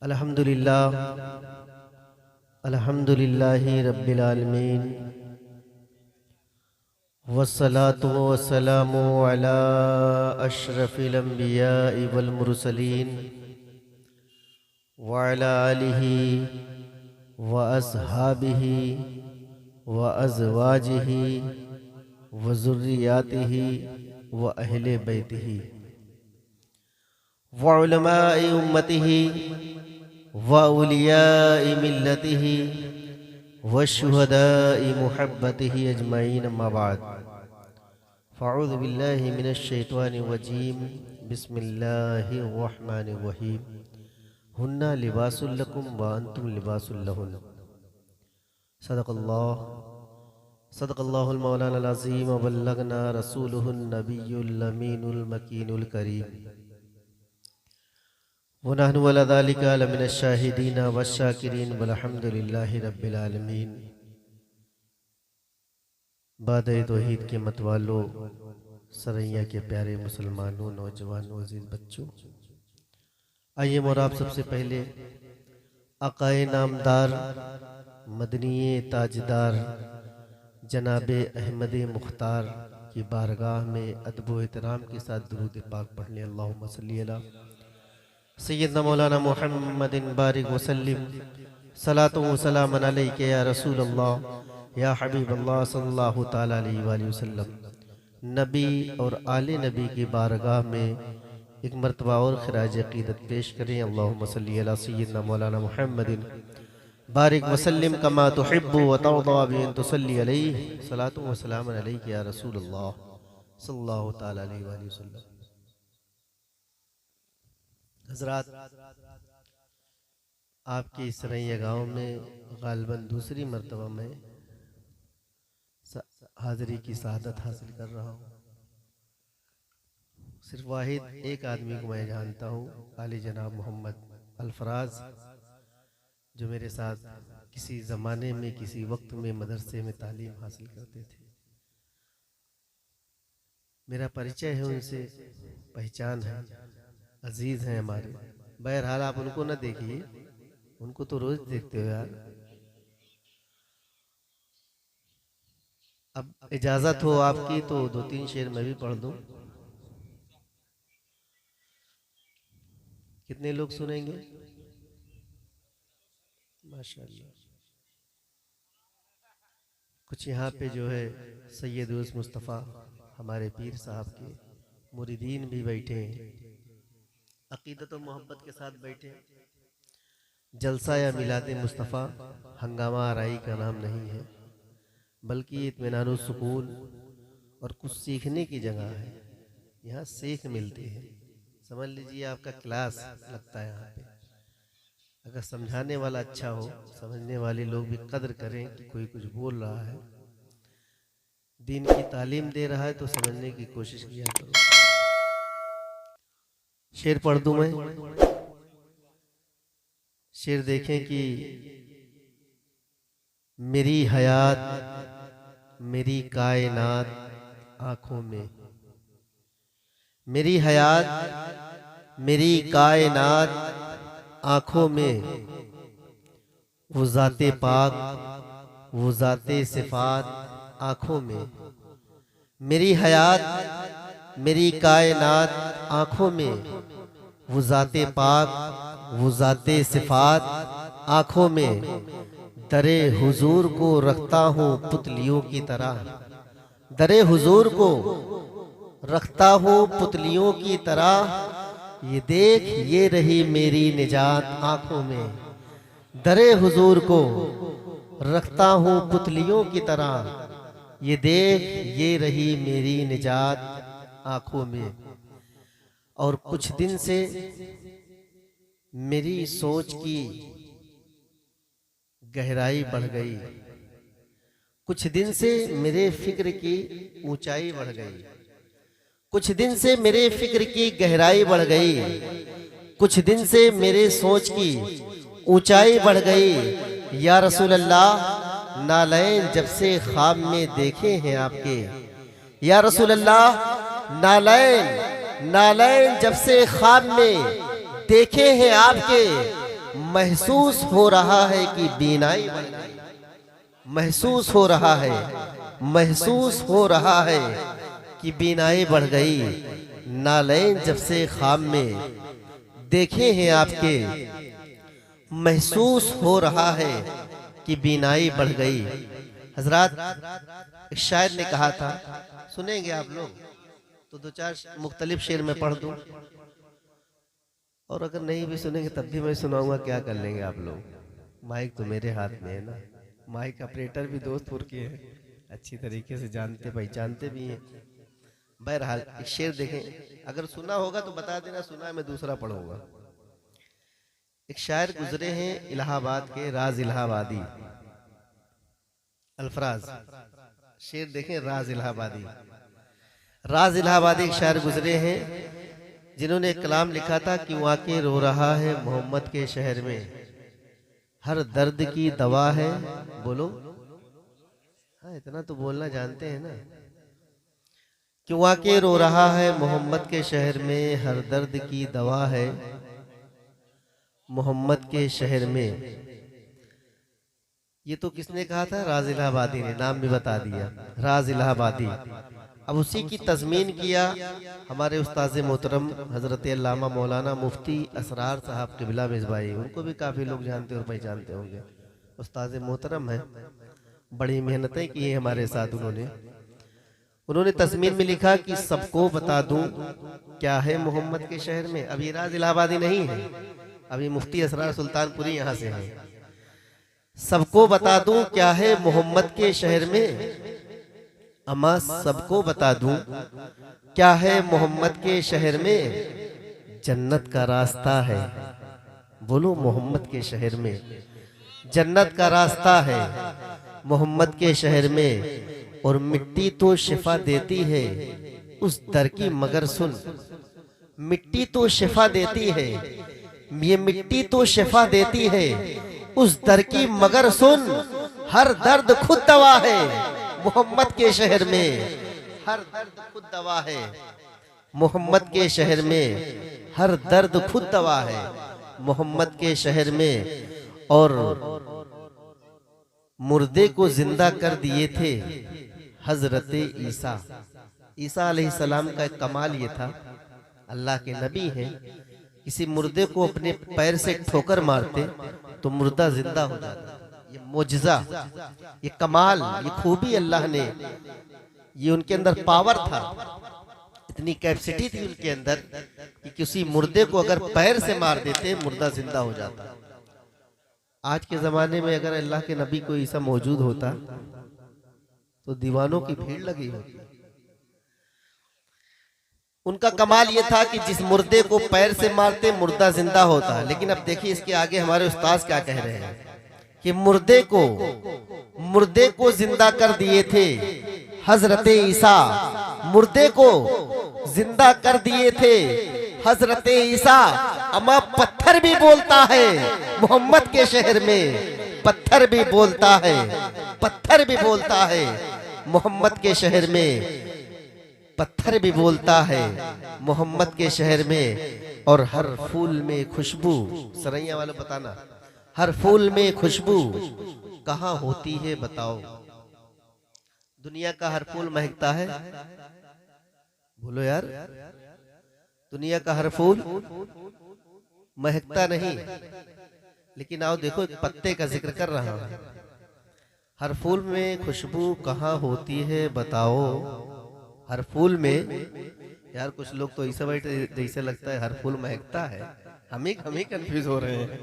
अल्हम्दुलिल्लाह अल्हम्दुलिल्लाहि रब्बिल आलमीन वस्सलातु वस्सलामु अला अशरफिल अंबियाइ वल मुरसलीन व अला आलिहि व अस्हाबिहि व अज़वाजिहि व ज़ुर्रियातिहि व अहले बैतिहि व उलमाए उम्मतिहि व औलियाए मिल्लतिहि व शुहदाए मुहब्बतिहि अजमईन अम्मा बाद फ़अऊज़ु बिल्लाहि मिनश शैतानिर रजीम बिस्मिल्लाहिर रहमानिर रहीम हुन्ना लिबासुल लकुम व अंतुम लिबासुल लहुन सदक़ल्लाहुल मौलानाल अज़ीम व बल्लगना रसूलुहुन नबियुल अमीनुल मकीनुल करीम व नहनु अला ज़ालिका लमिनश शाहिदीन वश्शाकिरीन वल्हम्दुलिल्लाहि रब्बिल आलमीन। बाद तौहीद के मतवालों, सरैया के प्यारे मुसलमानों, नौजवानों, अजीज बच्चों, आइए और आप सबसे पहले आकाए नामदार मदनी ताजदार जनाबे अहमद मुख्तार की बारगाह में अदब व एहतराम के साथ दुरूद पाक पढ़ लें। अल्लाहुम्मा सल्ली अला सय्यदना मौलाना मुहम्मदिन बारिक वसल्लिम सलातु व सलामन अलैका या रसूल अल्लाह या हबीब अल्लाह सल्लल्लाहु तआला अलैहि वसल्लम। नबी और आले नबी की बारगाह में एक मरतबा और खिराज अक़ीदत पेश करें। अल्लाहुम्मा सल्ली अला सय्यदना मौलाना मुहम्मदिन बारिक वसल्लिम कमा तुहिब्बु व तर्दा बि अन तुसल्ली अलैहि सलातु व सलामन अलैका या रसूल अल्लाह सल्लल्लाहु तआला अलैहि वसल्लम। हज़रात, आपके इस सरैया गाँव में गालिबन दूसरी मरतबा में हाज़िरी की शहादत हासिल कर रहा हूँ। सिर्फ वाहिद एक आदमी को मैं जानता हूँ, आली जनाब मोहम्मद अल्फराज, जो मेरे साथ किसी ज़माने में किसी वक्त में मदरसे में तालीम हासिल करते थे। मेरा परिचय है उनसे, पहचान है, अजीज हैं हमारे। बहरहाल आप उनको न देखिए, उनको तो रोज देखते हो यार। अब इजाजत हो आपकी तो दो तीन शेर मैं भी पढ़ दूं। कितने लोग सुनेंगे? माशाअल्लाह। कुछ यहाँ पे जो है सैयद उस मुस्तफ़ा हमारे पीर साहब के मुरीदीन भी बैठे हैं, अकीदत और मोहब्बत के साथ बैठे। जलसा या मिलाद मुस्तफ़ा हंगामा आराई का नाम नहीं है, बल्कि इत्मीनान सुकून और कुछ सीखने की जगह है। यहाँ सीख मिलती है। समझ लीजिए आपका क्लास लगता है यहाँ पे। अगर समझाने वाला अच्छा हो, समझने वाले लोग भी कदर करें कि कोई कुछ बोल रहा है, दीन की तालीम दे रहा है, तो समझने की कोशिश किया करो। शेर पढ़ दूं मैं? शेर देखें कि मेरी हयात मेरी कायनात आंखों में, मेरी हयात मेरी कायनात आंखों में, वो ज़ाते पाक वो ज़ाते सिफात आंखों में। मेरी हयात मेरी कायनात आंखों में, वो ज़ाते पाक वो ज़ाते सिफात आंखों में। दरे हुजूर को रखता हूँ पुतलियों की तरह, दरे हुजूर को रखता हूँ पुतलियों की तरह। ये देख ये रही मेरी निजात आंखों में। दरे हुजूर को रखता हूँ पुतलियों की तरह, ये देख ये रही मेरी निजात आंखों में। और कुछ दिन से मेरी सोच की गहराई बढ़ गई, कुछ दिन से मेरे फिक्र की ऊंचाई बढ़ गई, कुछ दिन से मेरे फिक्र की गहराई बढ़ गई, कुछ दिन से मेरे सोच की ऊंचाई बढ़ गई। या रसूल अल्लाह नालैन जब से ख्वाब में देखे हैं आपके, या रसूल अल्लाह नालैन जब से ख्वाब में देखे हैं आपके, महसूस हो रहा है कि बीनाई बढ़ गई, महसूस हो रहा है, महसूस हो रहा है कि बीनाई बढ़ गई। नालैन जब से ख्वाब में देखे हैं आपके, महसूस हो रहा है कि बीनाई बढ़ गई। हजरात, एक शायर ने कहा था, सुनेंगे आप लोग तो दो चार मुख्तलिफ शेर में पढ़ दूं, और अगर नहीं भी सुनेंगे तब भी मैं सुनाऊंगा, क्या कर लेंगे आप लोग। माइक तो मेरे हाथ में है ना, माइक ऑपरेटर भी दोस्तपुर के हैं, अच्छी तरीके से जानते पहचानते भी हैं। बहरहाल एक शेर देखें, अगर सुना होगा तो बता देना, सुना है मैं दूसरा पढ़ूंगा। एक शायर गुजरे हैं इलाहाबाद के, राज इलाहाबादी, अल्फराज। शेर देखें, राज इलाहाबादी। राज इलाहाबादी एक शायर गुजरे हैं जिन्होंने एक कलाम लिखा था कि वाक़ई रो रहा है मोहम्मद के शहर में, हर दर्द की दवा है। बोलो, हाँ इतना तो बोलना जानते हैं ना। कि वाक़ई रो रहा है मोहम्मद के शहर में, हर दर्द की दवा है मोहम्मद के शहर में। ये तो किसने कहा था? राज इलाहाबादी ने, नाम भी बता दिया, राज इलाहाबादी। अब उसी की तज़मीन किया हमारे उस्ताद मोहतरम हज़रत अल्लामा मौलाना मुफ्ती असरार साहब क़िबला मिसबाई। उनको भी काफ़ी लोग जानते और पहचानते होंगे, उस्ताद मोहतरम है, बड़ी मेहनतें की हैं हमारे साथ। उन्होंने तज़मीन में लिखा कि सबको बता दूं क्या है मोहम्मद के शहर में। अभी राज इलाहाबादी नहीं है, अभी मुफ्ती असरार सुल्तानपुरी यहाँ से हैं। सबको बता दूं क्या है मोहम्मद के शहर में, अम्मा सबको बता दूं क्या है मोहम्मद के शहर में, जन्नत का रास्ता है। बोलो, मोहम्मद के शहर में जन्नत का रास्ता है मोहम्मद के शहर में। और मिट्टी तो शिफा देती है उस दर की, मगर सुन, मिट्टी तो शिफा देती है, ये मिट्टी तो शिफा देती है उस दर की, मगर सुन, हर दर्द खुद दवा है मोहम्मद के शहर में, हर दर्द खुद दवा है मोहम्मद के शहर में, हर दर्द खुद दवा है मोहम्मद के शहर में। और मुर्दे को जिंदा कर दिए थे हजरत ईसा। ईसा अलैहिस्सलाम का एक कमाल ये था, अल्लाह के नबी हैं, किसी मुर्दे को अपने पैर से ठोकर मारते तो मुर्दा जिंदा हो जाता। ये मोजज़ा, ये कमाल, ये खूबी अल्लाह ने, ये उनके अंदर पावर था, इतनी कैपेसिटी थी उनके अंदर कि किसी मुर्दे को अगर पैर से मार देते मुर्दा जिंदा हो जाता। आज के जमाने में अगर अल्लाह के नबी को ईसा मौजूद होता तो दीवानों की भीड़ लगी होती। उनका कमाल ये था कि जिस मुर्दे को पैर से मारते मुर्दा जिंदा होता। लेकिन अब देखिए इसके आगे हमारे उस्ताद क्या कह रहे हैं कि मुर्दे को जिंदा कर दिए थे हजरत ईसा, मुर्दे को जिंदा कर दिए थे हजरत ईसा। अमा पत्थर भी बोलता है मोहम्मद के शहर में, पत्थर भी बोलता है, पत्थर भी बोलता है मोहम्मद के शहर में, पत्थर भी बोलता है मोहम्मद के शहर में। और हर फूल में खुशबू, सरैया वालों बताना, हर फूल में खुशबू कहाँ होती है बताओ। दुनिया का हर फूल महकता है, बोलो यार, दुनिया का हर फूल महकता नहीं। लेकिन आओ देखो, एक पत्ते का जिक्र कर रहा हूं, हर फूल में खुशबू कहाँ होती है बताओ। हर फूल में, यार कुछ लोग तो ऐसा बैठे जैसे लगता है हर फूल महकता है, हम ही कंफ्यूज हो रहे हैं।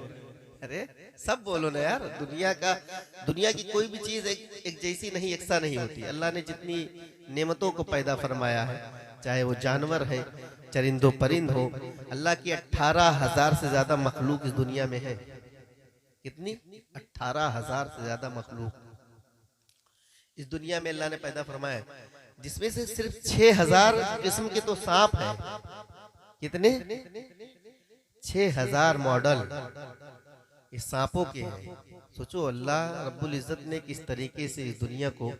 अरे सब बोलो ना यार, दुनिया की कोई भी चीज एक जैसी नहीं, एकसा नहीं होती। अल्लाह ने जितनी नेमतों को पैदा फरमाया है, चाहे वो जानवर है, चरिंदो परिंद हो, अल्लाह की 18,000 से ज्यादा मखलूक इस दुनिया में है। कितनी? 18,000 से ज्यादा मखलूक इस दुनिया में अल्लाह ने पैदा फरमाया, जिसमें से सिर्फ 6,000 किस्म के तो सांप है। कितने? 6,000 मॉडल इस सांपों के हैं। सोचो अल्लाह रब्बुल इज्जत ने किस तरीके से इस दुनिया को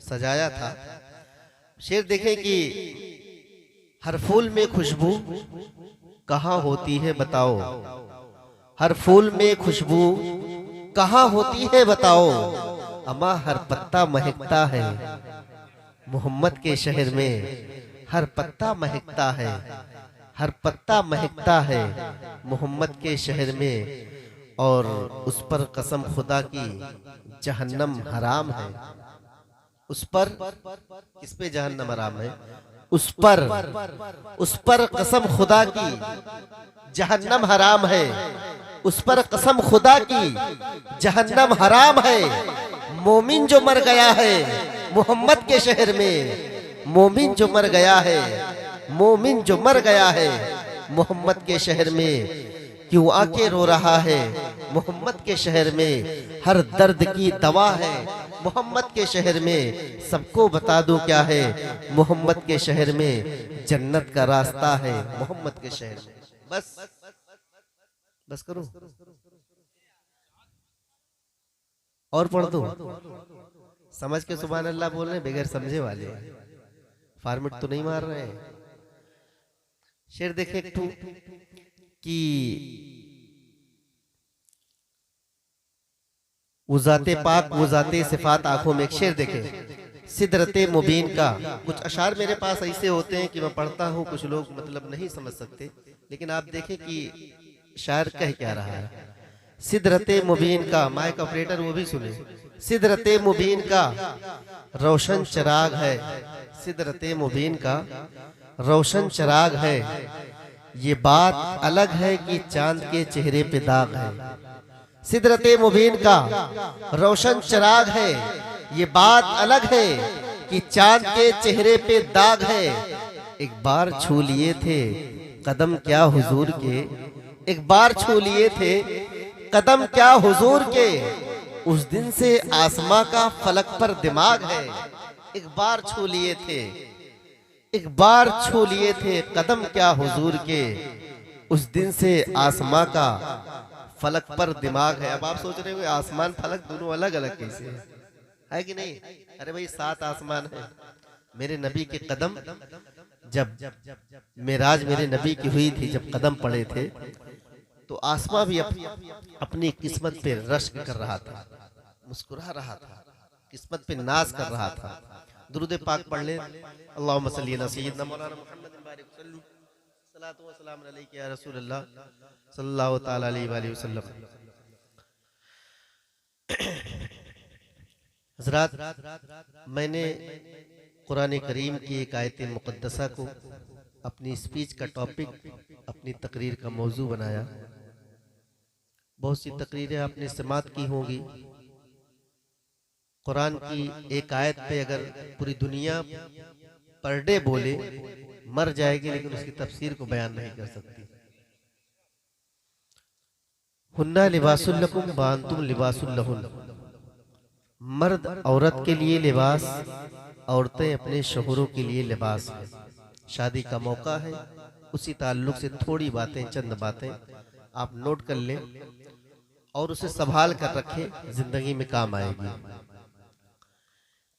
सजाया था। शेर देखें कि हर फूल में खुशबू कहाँ होती है बताओ, हर फूल में खुशबू कहाँ होती है बताओ, अमा हर पत्ता महकता है मोहम्मद के शहर में, हर पत्ता महकता है, हर पत्ता महकता है मोहम्मद के शहर में। और उस पर कसम खुदा की जहन्नम हराम है, उस पर, किस पे जहन्नम हराम है, उस पर कसम खुदा की जहन्नम हराम है, उस पर कसम खुदा की जहन्नम हराम है। मोमिन जो मर गया है मोहम्मद के शहर में, मोमिन जो मर गया है, मोमिन जो मर गया है मोहम्मद के शहर में, क्यों आके रो रहा है मोहम्मद के शहर में। हर दर्द की दवा है मोहम्मद के शहर में, सबको बता दूं क्या है मोहम्मद के शहर में, जन्नत का रास्ता है मोहम्मद के शहर में। बस करो और पढ़ दो, समझ के सुभान अल्लाह बोल रहे, बगैर समझे वाले, फॉर्मेट तो नहीं मार रहे हैं। शेर देखे कि वो जाते पाक वो जाते सिफात आंखों में। एक शेर देखे सिदरते मुबीन का। कुछ अशार मेरे पास ऐसे होते हैं कि मैं पढ़ता हूँ, कुछ लोग मतलब नहीं समझ सकते, लेकिन आप देखें कि शायर कह क्या रहा है। सिदरते मुबीन का, माइक ऑपरेटर वो भी सुने। सिदरते मुबीन का रोशन चिराग है, सिदरते मुबीन का रोशन चिराग है, ये बात अलग है कि चांद के चेहरे पे दाग है। सिदरते मुबीन का रोशन चिराग है, ये बात अलग है कि चांद के चेहरे पे दाग है। एक बार छू लिए थे कदम क्या हुजूर के, एक बार छू लिए थे कदम क्या हुजूर के, उस दिन से आसमां का फलक पर दिमाग है। एक बार छू लिए थे, एक बार छू लिए थे कदम क्या हुजूर के, उस दिन से आसमां का फलक पर दिमाग है। अब आप सोच रहे हो आसमान फलक दोनों अलग अलग कैसे है कि नहीं? अरे भाई 7 आसमान है। मेरे नबी के कदम, जब मेराज मेरे नबी की हुई थी, जब कदम पड़े थे तो आसमां भी अपनी किस्मत पे रश्क कर रहा था, मुस्कुरा रहा था, किस्मत पे नाज कर रहा था। दुरूद पाक पढ़ ले, अल्लाहुम्मा सल्ली अला सय्यिदना मौलाना मुहम्मद बारिक सल्लु सलातु व सलाम अलैका या रसूल अल्लाह सल्लल्लाहु तआला अलैहि वसल्लम। हज़रात, मैंने कुरान करीम की एक आयत मुक़द्दसा को अपनी स्पीच का टॉपिक, अपनी तकरीर का मौजू बनाया। बहुत सी तकरीरें आपने समात की होंगी। कुरान की एक आयत पे अगर पूरी दुनिया पर डे बोले मर जाएगी, लेकिन उसकी तफसीर को बयान नहीं कर सकती। हुन्ना लिबासुल लकुम व अंतुम लिबासुल लहुन। मर्द औरत के लिए लिबास, औरतें अपने शोहरों के लिए लिबास है। शादी का मौका है, उसी ताल्लुक से थोड़ी बातें, चंद बातें आप नोट कर लें और उसे संभाल कर रखें, जिंदगी में काम आएगी।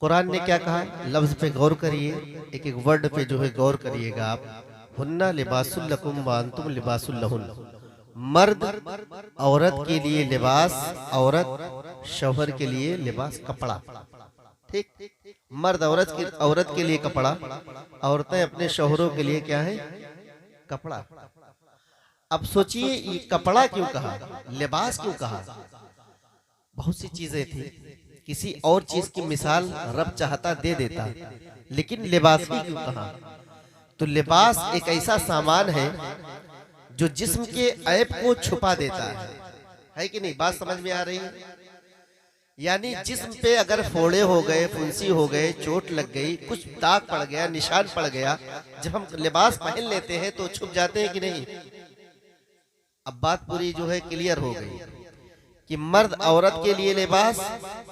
कुरान ने क्या कहा, लफ्ज पे गौर करिए, एक एक वर्ड पे जो है गौर करिएगा आप। हुन्ना लिबासुल लकुम व अंतुम लिबासुल लहुन। मर्द औरत के लिए लिबास, औरत शौहर के लिए लिबास, कपड़ा। ठीक, मर्द औरत के लिए कपड़ा, औरतें अपने शौहरों के लिए क्या है, कपड़ा। अब सोचिए ये कपड़ा क्यों कहा, लिबास क्यों कहा? बहुत सी चीजें थी, किसी और चीज की मिसाल रब चाहता दे देता, लेकिन लिबास ही क्यों कहा? तो लिबास एक ऐसा सामान है जो जिस्म के ऐब को छुपा देता है कि नहीं? बात समझ में आ रही है? यानी जिस्म पे अगर फोड़े हो गए, फुंसी हो गए, चोट लग गई, कुछ दाग पड़ गया, निशान पड़ गया, जब हम लिबास पहन लेते हैं तो छुप जाते हैं कि नहीं? अब बात पूरी जो है क्लियर हो गई कि मर्द औरत के लिए लिबास,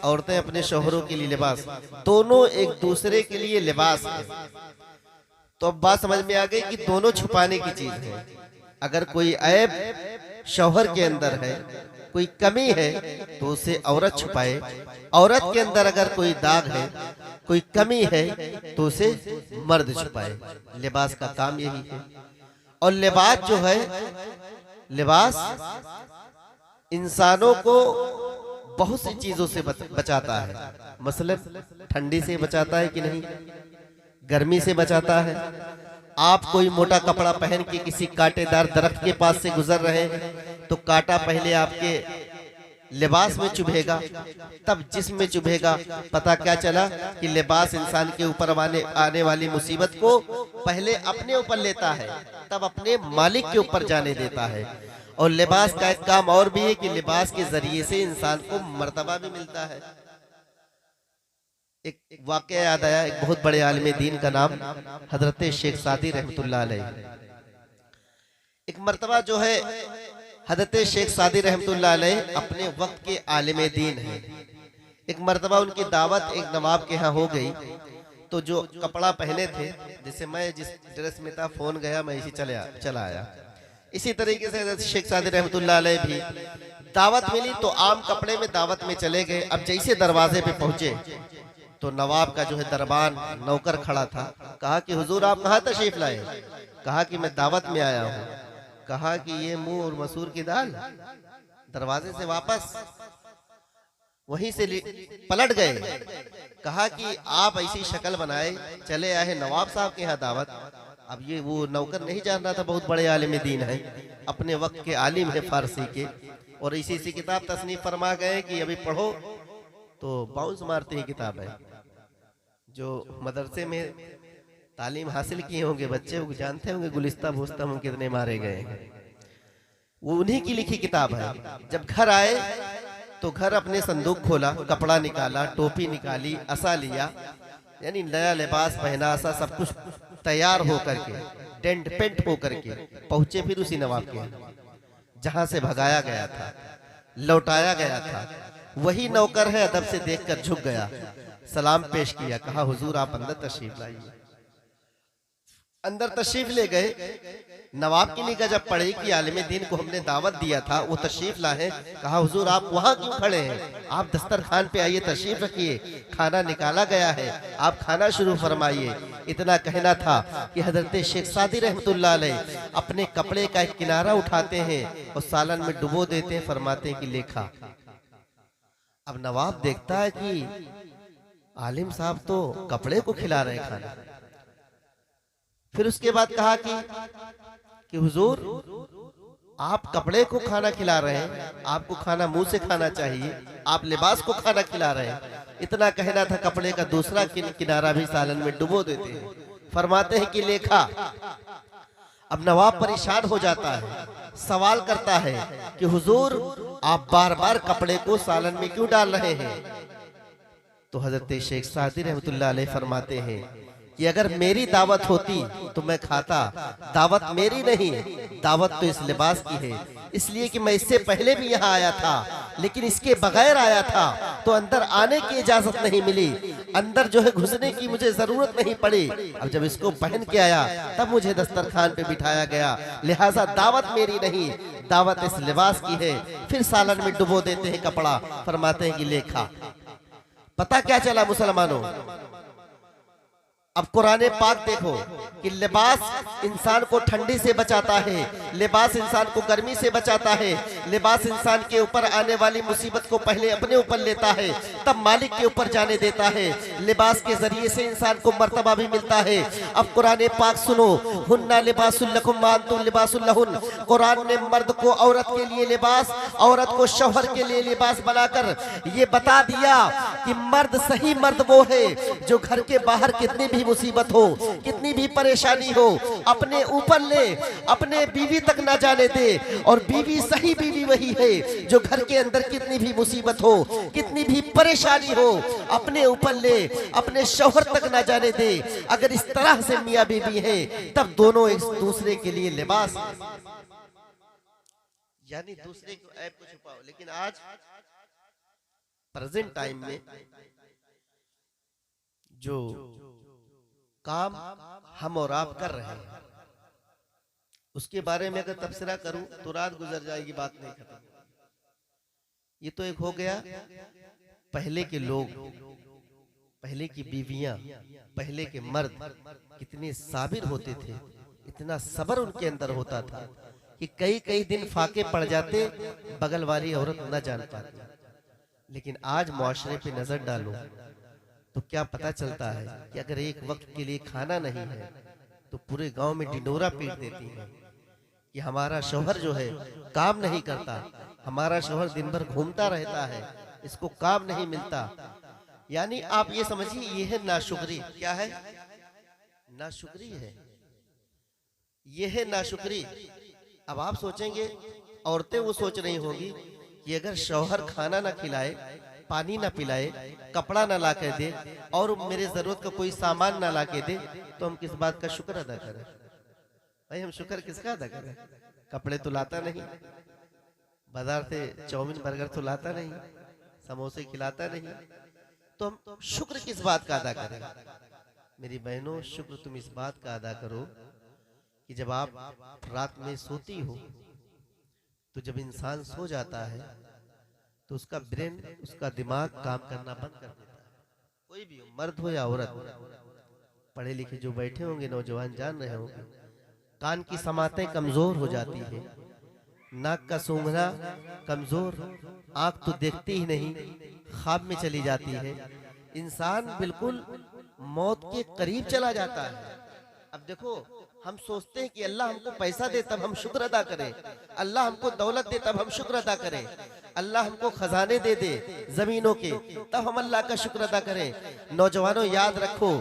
औरतें अपने शौहरों के लिए लिबास, दोनों एक दूसरे के लिए लिबास है। तो अब बात समझ में आ गई कि दोनों छुपाने की चीज है। अगर कोई ऐब शौहर के अंदर है, कोई कमी है, तो उसे औरत छुपाए। औरत के अंदर अगर कोई दाग है, कोई कमी है, तो उसे मर्द छुपाए। लिबास का काम यही है। और लिबास जो है, लिबास इंसानों को बहुत सी चीजों से बचाता है। मसलन ठंडी से बचाता है कि नहीं, गर्मी से बचाता है। आप कोई मोटा कपड़ा पहन के किसी कांटेदार दरख्त के पास से गुजर रहे हैं तो कांटा पहले आपके लिबास में चुभेगा, तब जिस्म में चुभेगा। पता क्या चला कि लिबास इंसान के ऊपर आने वाली मुसीबत को पहले अपने ऊपर लेता है, तब अपने मालिक के ऊपर जाने देता है। और लिबास का एक काम और भी है कि लिबास के जरिए से इंसान को मर्तबा भी मिलता है। एक वाकया याद आया, एक बहुत बड़े आलिम दीन का नाम हजरत शेख सादी रहमतुल्लाह अलैह। एक मर्तबा जो है हजरत शेख सादी रहमतुल्लाह अलैह अपने वक्त के आलिम दीन हैं। एक मर्तबा उनकी दावत एक नवाब के यहाँ हो गई, तो जो कपड़ा पहने थे, जैसे मैं जिस ड्रेस में था फोन गया मैं इसी चला आया, इसी तरीके से हजरत शेख सादी रहमतुल्लाह अलैह भी दावत मिली तो आम कपड़े में दावत में चले गए। अब जैसे दरवाजे पे पहुंचे तो नवाब का जो है दरबान नौकर खड़ा था। कहा कि हुजूर आप कहाँ तशरीफ लाए? कहा कि मैं दावत में आया हूँ। कहा कि ये मुंह और मसूर की दाल। दरवाजे से वापस वहीं से पलट गए। कहा कि आप ऐसी शक्ल बनाए चले आए नवाब साहब के यहाँ दावत। अब ये वो नौकर नहीं जान रहा था बहुत बड़े आलिम दीन है, अपने वक्त के आलिम है फारसी के, और इसी सी किताब तसनीफ फरमा गए कि अभी पढ़ो तो बाउंस मारती है किताब है। जो मदरसे में तालीम हासिल किए होंगे बच्चे वो जानते होंगे गुलिस्ता भूस्ता में कितने मारे गए हैं, वो उन्हीं की लिखी किताब है। जब घर आए तो घर अपने संदूक खोला, कपड़ा निकाला, टोपी निकाली, असा लिया, यानी नया लिबास पहना, असा सब कुछ तैयार होकर के टेंट पेंट होकर के पहुंचे फिर उसी नवाब के जहां से भगाया गया था, लौटाया गया था। वही नौकर है अदब से देखकर झुक गया, सलाम पेश किया, कहा हुजूर आप अंदर तशरीफ लाइए। अंदर तशरीफ ले गए। नवाब की निगाह जब पड़ी कि आलिम दीन को हमने दावत दिया था वो तशरीफ लाए, कहा हुजूर आप वहां क्यों खड़े हैं? आप दस्तरखान पे आइए, तशरीफ रखिए, खाना निकाला गया है, आप खाना शुरू फरमाइए। इतना कहना था कि हजरत शेख सादी रहमतुल्लाह अलैह अपने कपड़े का एक किनारा उठाते हैं और सालन में डुबो देते हैं, फरमाते हैं कि लेखा। अब नवाब देखता है कि आलिम साहब तो कपड़े को खिला रहे हैं खाना। फिर उसके बाद कहा कि हुजूर आप कपड़े को खाना खिला रहे हैं, आपको खाना मुंह से खाना चाहिए, आप लिबास को खाना खिला रहे हैं। इतना कहना था, कपड़े का दूसरा किनारा भी सालन में डुबो देते हैं, फरमाते हैं कि लेखा। अब नवाब परेशान हो जाता है, सवाल करता है कि हुजूर आप बार बार कपड़े को सालन में क्यों डाल रहे हैं? तो हजरत शेख सादी रहमतुल्लाह अलैह फरमाते हैं कि अगर मेरी दावत होती तो मैं खाता, दावत मेरी नहीं, दावत तो इस लिबास की है, इसलिए कि मैं इससे पहले भी यहाँ आया था, लेकिन इसके बगैर आया था तो अंदर आने की इजाजत नहीं मिली, अंदर जो है घुसने की मुझे जरूरत नहीं पड़ी। अब जब इसको पहन के आया तब मुझे दस्तरखान पे बिठाया गया, लिहाजा दावत मेरी नहीं, दावत इस लिबास की है। फिर सालन में डुबो देते हैं कपड़ा, फरमाते हैं कि लेखा। पता क्या चला मुसलमानों? अब कुरान पाक देखो कि लिबास इंसान को ठंडी से बचाता है, लिबास इंसान को गर्मी से बचाता है, लिबास इंसान के ऊपर आने वाली मुसीबत को पहले अपने ऊपर लेता है, तब मालिक के ऊपर जाने देता है। लिबास के जरिए से इंसान को मर्तबा भी मिलता है। अब कुरान पाक सुनो, हुन्ना लिबासुल लकुम व अंतुम लिबासुल लहुन। कुरान ने मर्द को औरत के लिए लिबास, औरत को शौहर के लिए लिबास बनाकर ये बता दिया कि मर्द सही मर्द वो है जो घर के बाहर कितनी भी मुसीबत हो, कितनी भी परेशानी हो, अपने ऊपर ले, अपने बीवी तक ना जाने दे। और बीवी सही बीवी वही है जो घर के अंदर कितनी भी मुसीबत हो, कितनी भी परेशानी हो, अपने ऊपर ले, अपने शौहर तक ना जाने दे। अगर इस तरह से मियां बीवी है तब दोनों एक दूसरे के लिए लिबास, यानी दूसरे को ऐब को छुपाओ। लेकिन आज प्रेजेंट टाइम में जो काम हम और आप कर रहे हैं उसके बारे में अगर तबसरा करूं तो रात गुजर जाएगी, बात नहीं खत्म। ये तो एक हो गया पहले के लोग, पहले की बीवियां, पहले के मर्द कितने साबिर होते थे, इतना सब्र उनके अंदर होता था कि कई कई दिन फाके पड़ जाते, बगल वाली औरत न जान पाती। लेकिन आज मुआशरे पे नजर डालो तो क्या पता चलता है कि अगर एक वक्त के लिए खाना नहीं है तो पूरे गांव में ढिंडोरा पीट देती है कि हमारा शौहर जो है काम नहीं करता, हमारा शौहर दिन भर घूमता रहता है, इसको काम नहीं मिलता। यानी आप ये समझिए ये है नाशुक्री। क्या है? नाशुक्री है, ये है नाशुक्री। अब आप सोचेंगे, औरतें वो सोच रही होंगी कि अगर शौहर खाना ना खिलाए, पानी ना पिलाए, कपड़ा ना ला के दे और मेरे जरूरत का कोई सामान ना ला के दे तो हम किस बात का शुक्र अदा करें? भाई हम शुक्र किसका अदा करें? कपड़े तो लाता नहीं, बाजार से चाउमीन बर्गर तो लाता नहीं, समोसे खिलाता नहीं, तो हम शुक्र किस बात का अदा करें? मेरी बहनों, शुक्र तुम इस बात का अदा करो कि जब आप रात में सोती हो तो जब इंसान सो जाता है तो उसका ब्रेन, उसका दिमाग काम करना बंद कर देता है। कोई भी हो, मर्द हो या औरत, पढ़े लिखे जो बैठे होंगे नौजवान जान रहे होंगे, कान की समातें कमजोर हो जाती है, नाक का सूंघना कमजोर, आंख तो देखती ही नहीं, ख्वाब में चली जाती है, इंसान बिल्कुल मौत के करीब चला जाता है। अब देखो, हम सोचते हैं कि अल्लाह हमको पैसा दे तब हम शुक्र अदा करें, अल्लाह हमको दौलत दे तब हम शुक्र अदा करें, अल्लाह हमको खजाने दे दे जमीनों के तब हम अल्लाह का शुक्र अदा करें। नौजवानों याद रखो,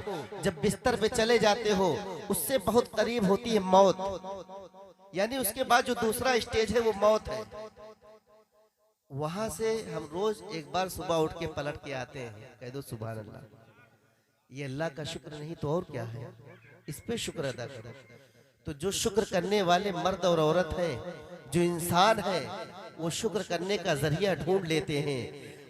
जब बिस्तर पे चले जाते हो उससे बहुत करीब होती है मौत, यानी उसके बाद जो दूसरा स्टेज है वो मौत है। वहां से हम रोज एक बार सुबह उठ के पलट के आते हैं, कह दो सुभान अल्लाह। ये अल्लाह का शुक्र नहीं तो और क्या है? इस पे शुक्र अदा करो। तो जो शुक्र करने वाले मर्द और औरत है, जो इंसान है, वो शुक्र करने का जरिया ढूंढ लेते हैं,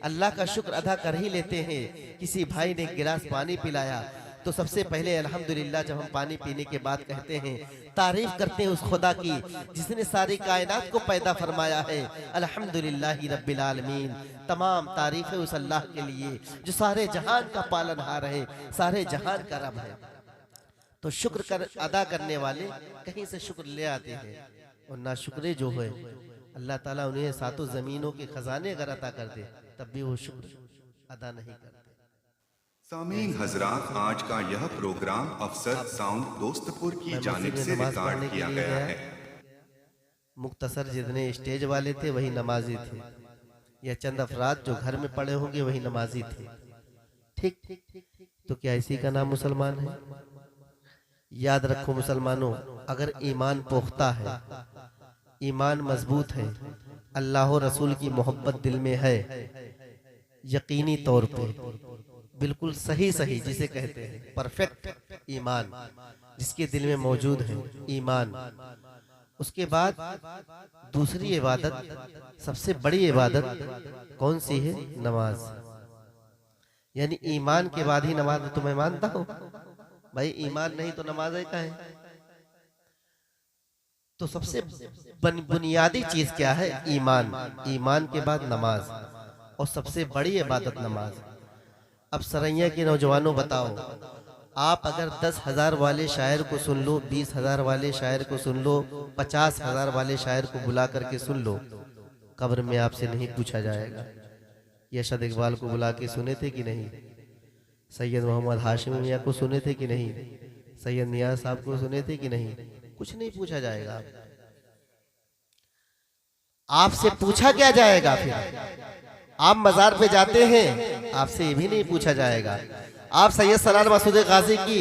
अल्लाह का शुक्र अदा कर ही लेते हैं। किसी भाई ने एक गिलास पानी पिलाया तो सबसे पहले अल्हम्दुलिल्लाह जब हम पानी पीने के बाद कहते हैं, तारीफ करते हैं उस खुदा की जिसने सारी कायनात को पैदा फरमाया है। अल्हम्दुलिल्लाहि रब्बिल आलमीन, तमाम तारीफ है उस अल्लाह के लिए जो सारे जहान का पालनहार है, सारे जहान का रब है। तो शुक्र अदा करने वाले कहीं से शुक्र ले आते हैं, और नाशुक्रे जो है अल्लाह ताला उन्हें सातों जमीनों के खजाने अगर अदा कर दे तब भी वो शुक्र अदा नहीं करते। सामीन हजरात, आज का यह प्रोग्राम अफसर साउंड दोस्तपुर की जानिब से रिकॉर्ड किया गया है। मुख्तसर जितने स्टेज वाले थे वही नमाजी थे, या चंद अफराद जो घर में पड़े होंगे वही नमाजी थे। ठीक, तो क्या इसी का नाम मुसलमान है? याद रखो मुसलमानों, अगर ईमान पुख्ता है, ईमान मजबूत है, अल्लाह और रसूल की मोहब्बत दिल में है, यकीनी तौर पे बिल्कुल सही जिसे कहते हैं परफेक्ट ईमान जिसके दिल में मौजूद है ईमान, उसके बाद दूसरी इबादत, सबसे बड़ी इबादत कौन सी है? नमाज। यानी ईमान के बाद ही नमाज। तो मैं मानता हूं भाई ईमान नहीं तो नमाज है क्या है? तो सबसे बुनियादी चीज क्या है? ईमान। ईमान के बाद नमाज, और सबसे बड़ी इबादत नमाज। अब सरैया के नौजवानों बताओ, आप अगर 10,000 वाले शायर को सुन लो, 20,000 वाले शायर को सुन लो, 50,000 वाले शायर को बुला करके सुन लो, कब्र में आपसे नहीं पूछा जाएगा ये अरशद इकबाल को बुला के सुने थे कि नहीं, सैयद मोहम्मद हाशिमी मियां को सुने थे कि नहीं, सैयद नियाज साहब को सुने थे कि नहीं, कुछ नहीं पूछा जाएगा। आपसे पूछा क्या जाएगा? फिर आप मजार पे जाते हैं, आपसे ये भी नहीं पूछा जाएगा। आप सैयद सलाल मसूद गाजी की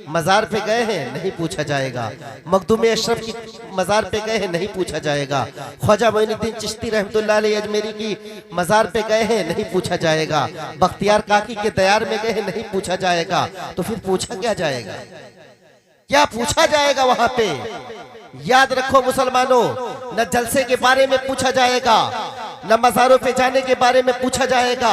मजार पे गए हैं, नहीं पूछा जाएगा। मखदूम अशरफ की मजार पे गए हैं, नहीं पूछा जाएगा। ख्वाजा मोइनुद्दीन चिश्ती रहमतुल्लाह अलैह अजमेरी की मजार पे गए हैं, नहीं पूछा जाएगा। बख्तियार काकी के दयार में गए हैं, नहीं पूछा जाएगा। तो फिर पूछा क्या जाएगा? क्या पूछा जाएगा वहां पे? याद रखो मुसलमानों, न जलसे के बारे में पूछा जाएगा, न मज़ारों पे जाने के बारे में पूछा जाएगा,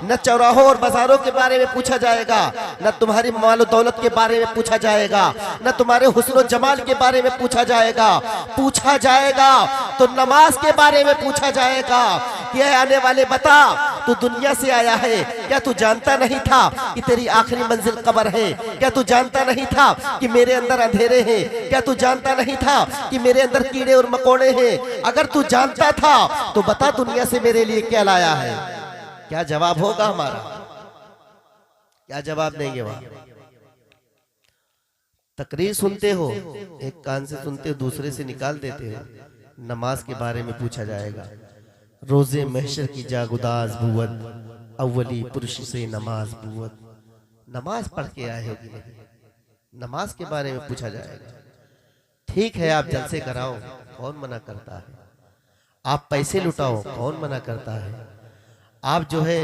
न चौराहों और बाजारों के बारे में पूछा जाएगा, न तुम्हारी माल दौलत के बारे में पूछा जाएगा, न तुम्हारे हुस्न जमाल के बारे में पूछा जाएगा। पूछा जाएगा तो नमाज के बारे में पूछा जाएगा कि आने वाले बता तू दुनिया से आया है, क्या तू जानता नहीं था कि तेरी आखिरी मंजिल कब्र है? क्या तू जानता नहीं था कि मेरे अंदर अंधेरे हैं? क्या तू जानता नहीं था कि मेरे अंदर कीड़े और मकोड़े हैं? अगर तू जानता था तो बता दुनिया से मेरे लिए क्या लाया है? क्या जवाब होगा हमारा? क्या जवाब देंगे वहां? तकरीर सुनते हो, एक कान से सुनते हो, दूसरे से निकाल देते हो। नमाज के बारे में पूछा जाएगा। रोजे महशर की जागुदाज बुवत, अव्वली पुरुष से नमाज बुवत। नमाज पढ़ के आए हो कि नहीं? नमाज के बारे में पूछा जाएगा। ठीक है, आप जलसे कराओ, कौन मना करता है? आप पैसे लुटाओ, कौन मना करता है? आप जो है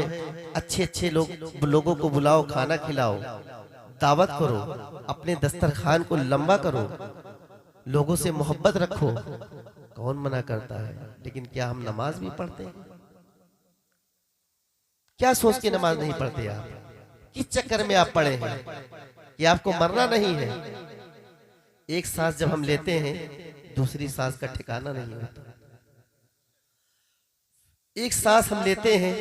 अच्छे अच्छे लोगों को बुलाओ, खाना खिलाओ, दावत करो, अपने दस्तरखान को लंबा करो, लोगों से मोहब्बत रखो, कौन मना करता है? लेकिन क्या हम नमाज भी पढ़ते हैं? क्या सोच के नमाज नहीं पढ़ते आप? किस चक्कर में आप पढ़े हैं कि आपको मरना नहीं है? एक सांस जब हम लेते हैं, दूसरी सांस का ठिकाना नहीं होता। एक सांस हम लेते हैं,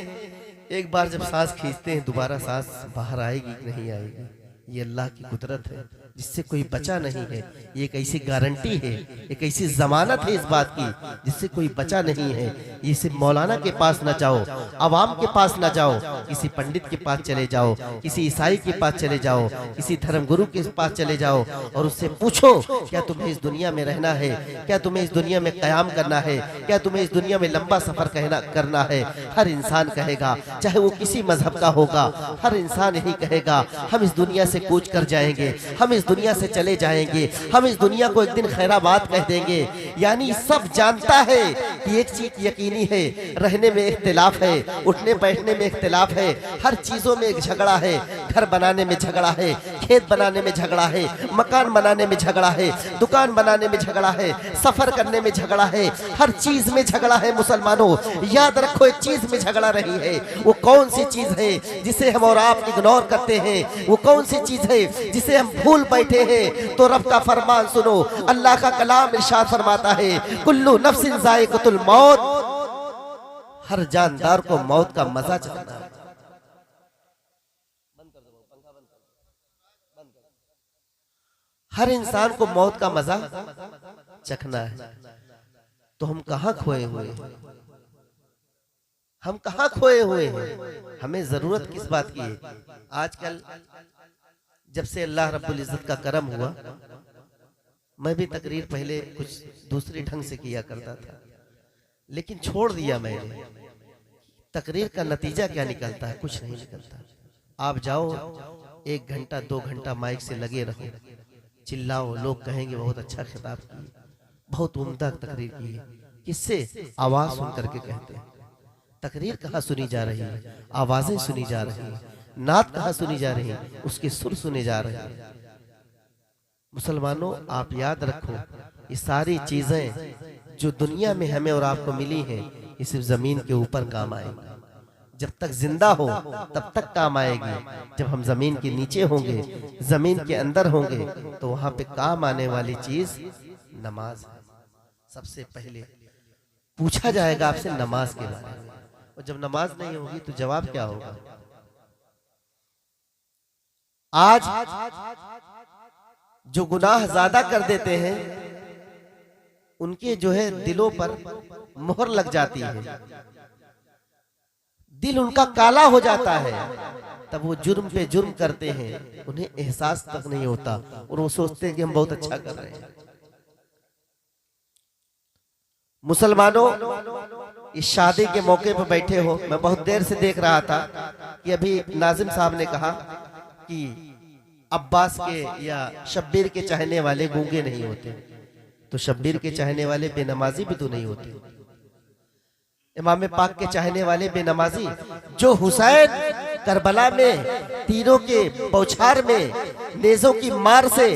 एक बार जब सांस खींचते हैं, दोबारा सांस बाहर आएगी कि नहीं आएगी? ये अल्लाह की कुदरत है जिससे कोई बचा नहीं है। ये एक ऐसी गारंटी है, एक ऐसी जमानत है इस बात की जिससे कोई बचा नहीं है। ये सिर्फ मौलाना के पास ना जाओ, अवाम के पास ना जाओ, किसी पंडित के पास चले जाओ, किसी ईसाई के पास चले जाओ, किसी धर्मगुरु के पास चले जाओ और उससे पूछो, क्या तुम्हें इस दुनिया में रहना है? क्या तुम्हें इस दुनिया में कयाम करना है? क्या तुम्हें इस दुनिया में लंबा सफर करना है? हर इंसान कहेगा, चाहे वो किसी मजहब का होगा, हर इंसान यही कहेगा, हम इस दुनिया से कूच कर जाएंगे, हम इस दुनिया से चले जाएंगे, हम इस दुनिया को एक दिन खैराबाद कह देंगे। यानी सब जानता है कि एक चीज यकीनी है, रहने में इख्तिलाफ है, उठने बैठने में इख्तिलाफ है, हर चीजों में एक झगड़ा है। घर बनाने में झगड़ा है, खेत बनाने में झगड़ा है, मकान बनाने में झगड़ा है, दुकान बनाने में झगड़ा है, सफर करने में झगड़ा है, हर चीज में झगड़ा है। मुसलमानों याद रखो, एक चीज में झगड़ा रही है। वो कौन सी चीज है जिसे हम और आप इग्नोर करते हैं? वो कौन सी चीज है जिसे हम भूल बैठे हैं? तो रब का फरमान सुनो, अल्लाह का कलाम इरशाद फरमाता है, कुल्लू नफ्सिन जायक़तुल मौत, हर जानदार को मौत का मजा चखना है। हर इंसान को मौत का मजा चखना है। तो हम कहाँ खोए हुए हैं? हम कहाँ खोए हुए हैं? हमें जरूरत किस बात की है? आजकल जब से अल्लाह रब्बुल इज्जत का करम हुआ, मैं भी तकरीर पहले कुछ दूसरे ढंग से किया करता था, लेकिन छोड़ दिया मैंने। तकरीर का नतीजा क्या निकलता है? कुछ नहीं निकलता। आप जाओ, 1 घंटा 2 घंटा माइक से लगे रहो, चिल्लाओ, लोग कहेंगे बहुत अच्छा खिताब किए, बहुत उम्दा तकरीर की है। किससे? आवाज सुन करके कहते हैं। तकरीर कहाँ सुनी जा रही है? आवाजें सुनी जा रही है। नात कहाँ सुनी जा रही है? उसके सुर सुने जा रहे हैं। मुसलमानों आप याद रखो, ये सारी चीजें जो दुनिया में हमें और आपको मिली हैं, ये सिर्फ जमीन के ऊपर काम आएगी। जब तक जिंदा हो तब तक काम आएगी। जब हम जमीन के नीचे होंगे, जमीन के अंदर होंगे, तो वहां पे काम आने वाली चीज नमाज है। सबसे पहले पूछा जाएगा आपसे नमाज के बारे में, और जब नमाज नहीं होगी तो जवाब क्या होगा? आज जो गुनाह ज्यादा कर देते हैं, उनके जो है दिलों पर मोहर लग जाती है, दिल उनका काला हो जाता है, तब वो जुर्म पे जुर्म करते हैं, उन्हें एहसास तक नहीं होता और वो सोचते हैं कि हम बहुत अच्छा कर रहे हैं। मुसलमानों इस शादी के मौके पर बैठे हो, मैं बहुत देर से देख रहा था कि अभी नाजिम साहब ने कहा कि अब्बास के या शब्बीर के चाहने वाले गूंगे नहीं होते, तो शब्बीर के चाहने वाले बेनमाजी भी तो नहीं होते। इमाम पाक के चाहने वाले बेनमाजी, जो हुसैन करबला में तीरों के बौछार में नेज़ों की मार से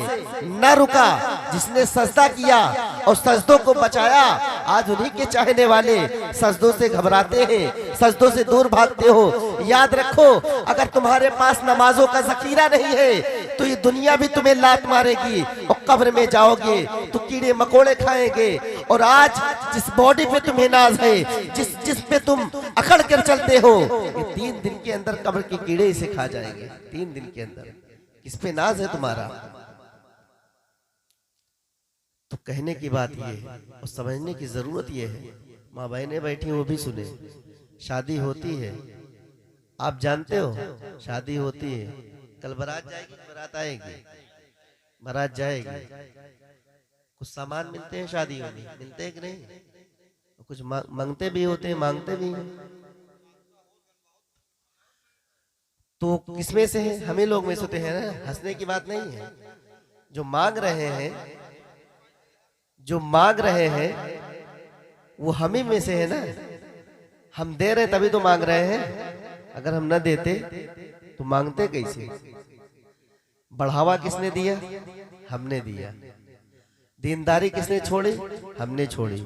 न रुका, जिसने सजदा किया और सजदों को बचाया, आज उन्हीं के चाहने वाले सजदों से घबराते हैं, सजदों से दूर भागते हो। याद रखो, अगर तुम्हारे पास नमाजों का जखीरा नहीं है तो ये दुनिया भी तुम्हें लात मारेगी और कब्र में जाओगे तो कीड़े मकोड़े खाएंगे। और आज जिस बॉडी पे तुम्हें नाज है, जिस पे तुम पकड़ कर चलते हो, ये 3 दिन के अंदर कब्र के कीड़े इसे खा जाएंगे। 3 दिन के अंदर किस पे नाज है तुम्हारा? तो कहने की बात ये है और समझने की जरूरत ये है, माँ बहनें बैठी वो भी सुने। शादी होती है, आप जानते हो, शादी होती है, कल बारात जाएगी, बारात आएगी, बारात जाएगी, कुछ सामान मिलते हैं शादी में, मिलते हैं कि नहीं? कुछ मांगते भी होते हैं, मांगते भी हैं। तो किसमें से है? हमें लोग में से हैं ना, हंसने की बात नहीं है। जो मांग रहे हैं, जो मांग रहे हैं वो हम ही में से है ना। हम दे रहे तभी तो मांग रहे हैं, अगर हम न देते तो मांगते कैसे? बढ़ावा किसने दिया? हमने दिया। दीनदारी किसने छोड़ी? हमने छोड़ी।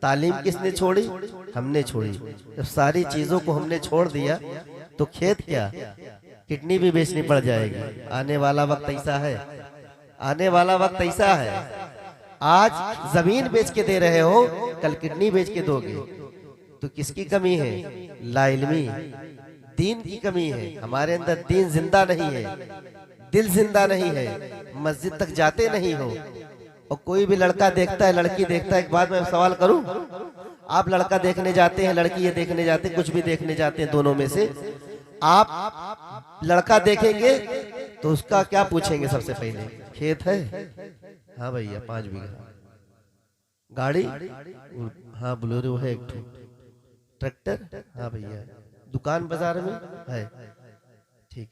तालीम किसने छोड़ी? हमने छोड़ी। जब सारी चीजों को हमने छोड़ दिया तो खेत क्या, किडनी भी बेचनी पड़ जाएगी। आने वाला वक्त ऐसा है, आने वाला वक्त ऐसा है। आज जमीन बेच के दे रहे हो, कल किडनी बेच के दोगे। तो किसकी कमी है? लाइल्मी, दीन की कमी है। हमारे अंदर दीन जिंदा नहीं है, दिल जिंदा नहीं है, मस्जिद तक जाते नहीं हो। और कोई भी लड़का देखता है, लड़की देखता है, एक बात मैं सवाल करूं, आप लड़का देखने जाते हैं, लड़की ये देखने जाते हैं, कुछ भी देखने जाते हैं, दोनों में से आप लड़का देखेंगे तो उसका क्या पूछेंगे सबसे पहले? खेत है? हाँ भैया 5 बीघा। गाड़ी? हाँ बोलेरो है एक। ट्रैक्टर? हाँ भैया। दुकान बाजार में है? ठीक।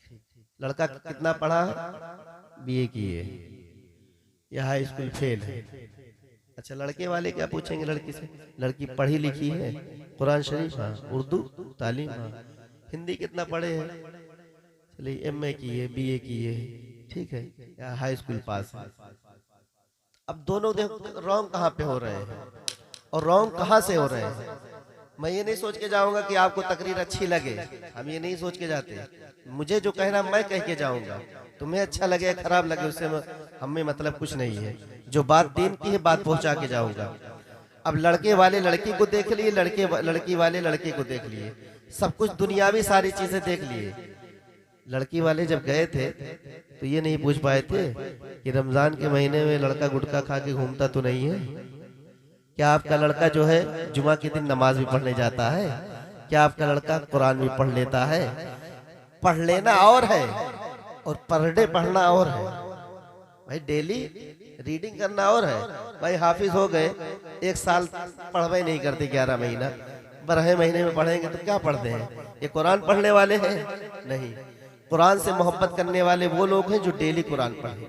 लड़का कितना पढ़ा है? BA किए, या हाई स्कूल फेल है। अच्छा, लड़के वाले क्या पूछेंगे लड़की से? लड़की पढ़ी लिखी है? कुरान शरीफ? हाँ। उर्दू तालीम? हाँ। हिंदी कितना पढ़े हैं? चलिए MA किए, BA किए, ठीक है, या हाई स्कूल पास है। अब दोनों देखो रॉन्ग कहाँ पे हो रहे हैं और रॉन्ग कहाँ से हो रहे हैं। मैं ये नहीं सोच के जाऊंगा कि आपको तकरीर अच्छी लगे, हम ये नहीं सोच के जाते। मुझे जो कहना मैं कह के जाऊंगा, तुम्हें अच्छा लगे खराब लगे उससे हमें मतलब कुछ नहीं है। जो बात दीन की है बात पहुंचा के जाऊंगा। अब लड़के वाले लड़की को देख लिए, लड़की वाले लड़के को देख लिए, सब कुछ दुनियावी सारी चीजें देख लिए। लड़की वाले जब गए थे तो ये नहीं पूछ पाए थे कि रमजान के महीने में लड़का गुटखा खा के घूमता तो नहीं है? क्या आपका लड़का जो है जुमा के दिन नमाज भी पढ़ने जाता है? क्या आपका लड़का कुरान भी पढ़ लेता है? पढ़ लेना और है और पर डे पढ़ना और है भाई। डेली रीडिंग करना और है भाई। हाफिज हो गए, 1 साल पढ़वे नहीं करते, 11 महीना, 12 महीने में पढ़ेंगे तो क्या पढ़ते हैं? ये कुरान पढ़ने वाले हैं? नहीं। कुरान से मोहब्बत करने वाले वो लोग हैं जो डेली कुरान पढ़े।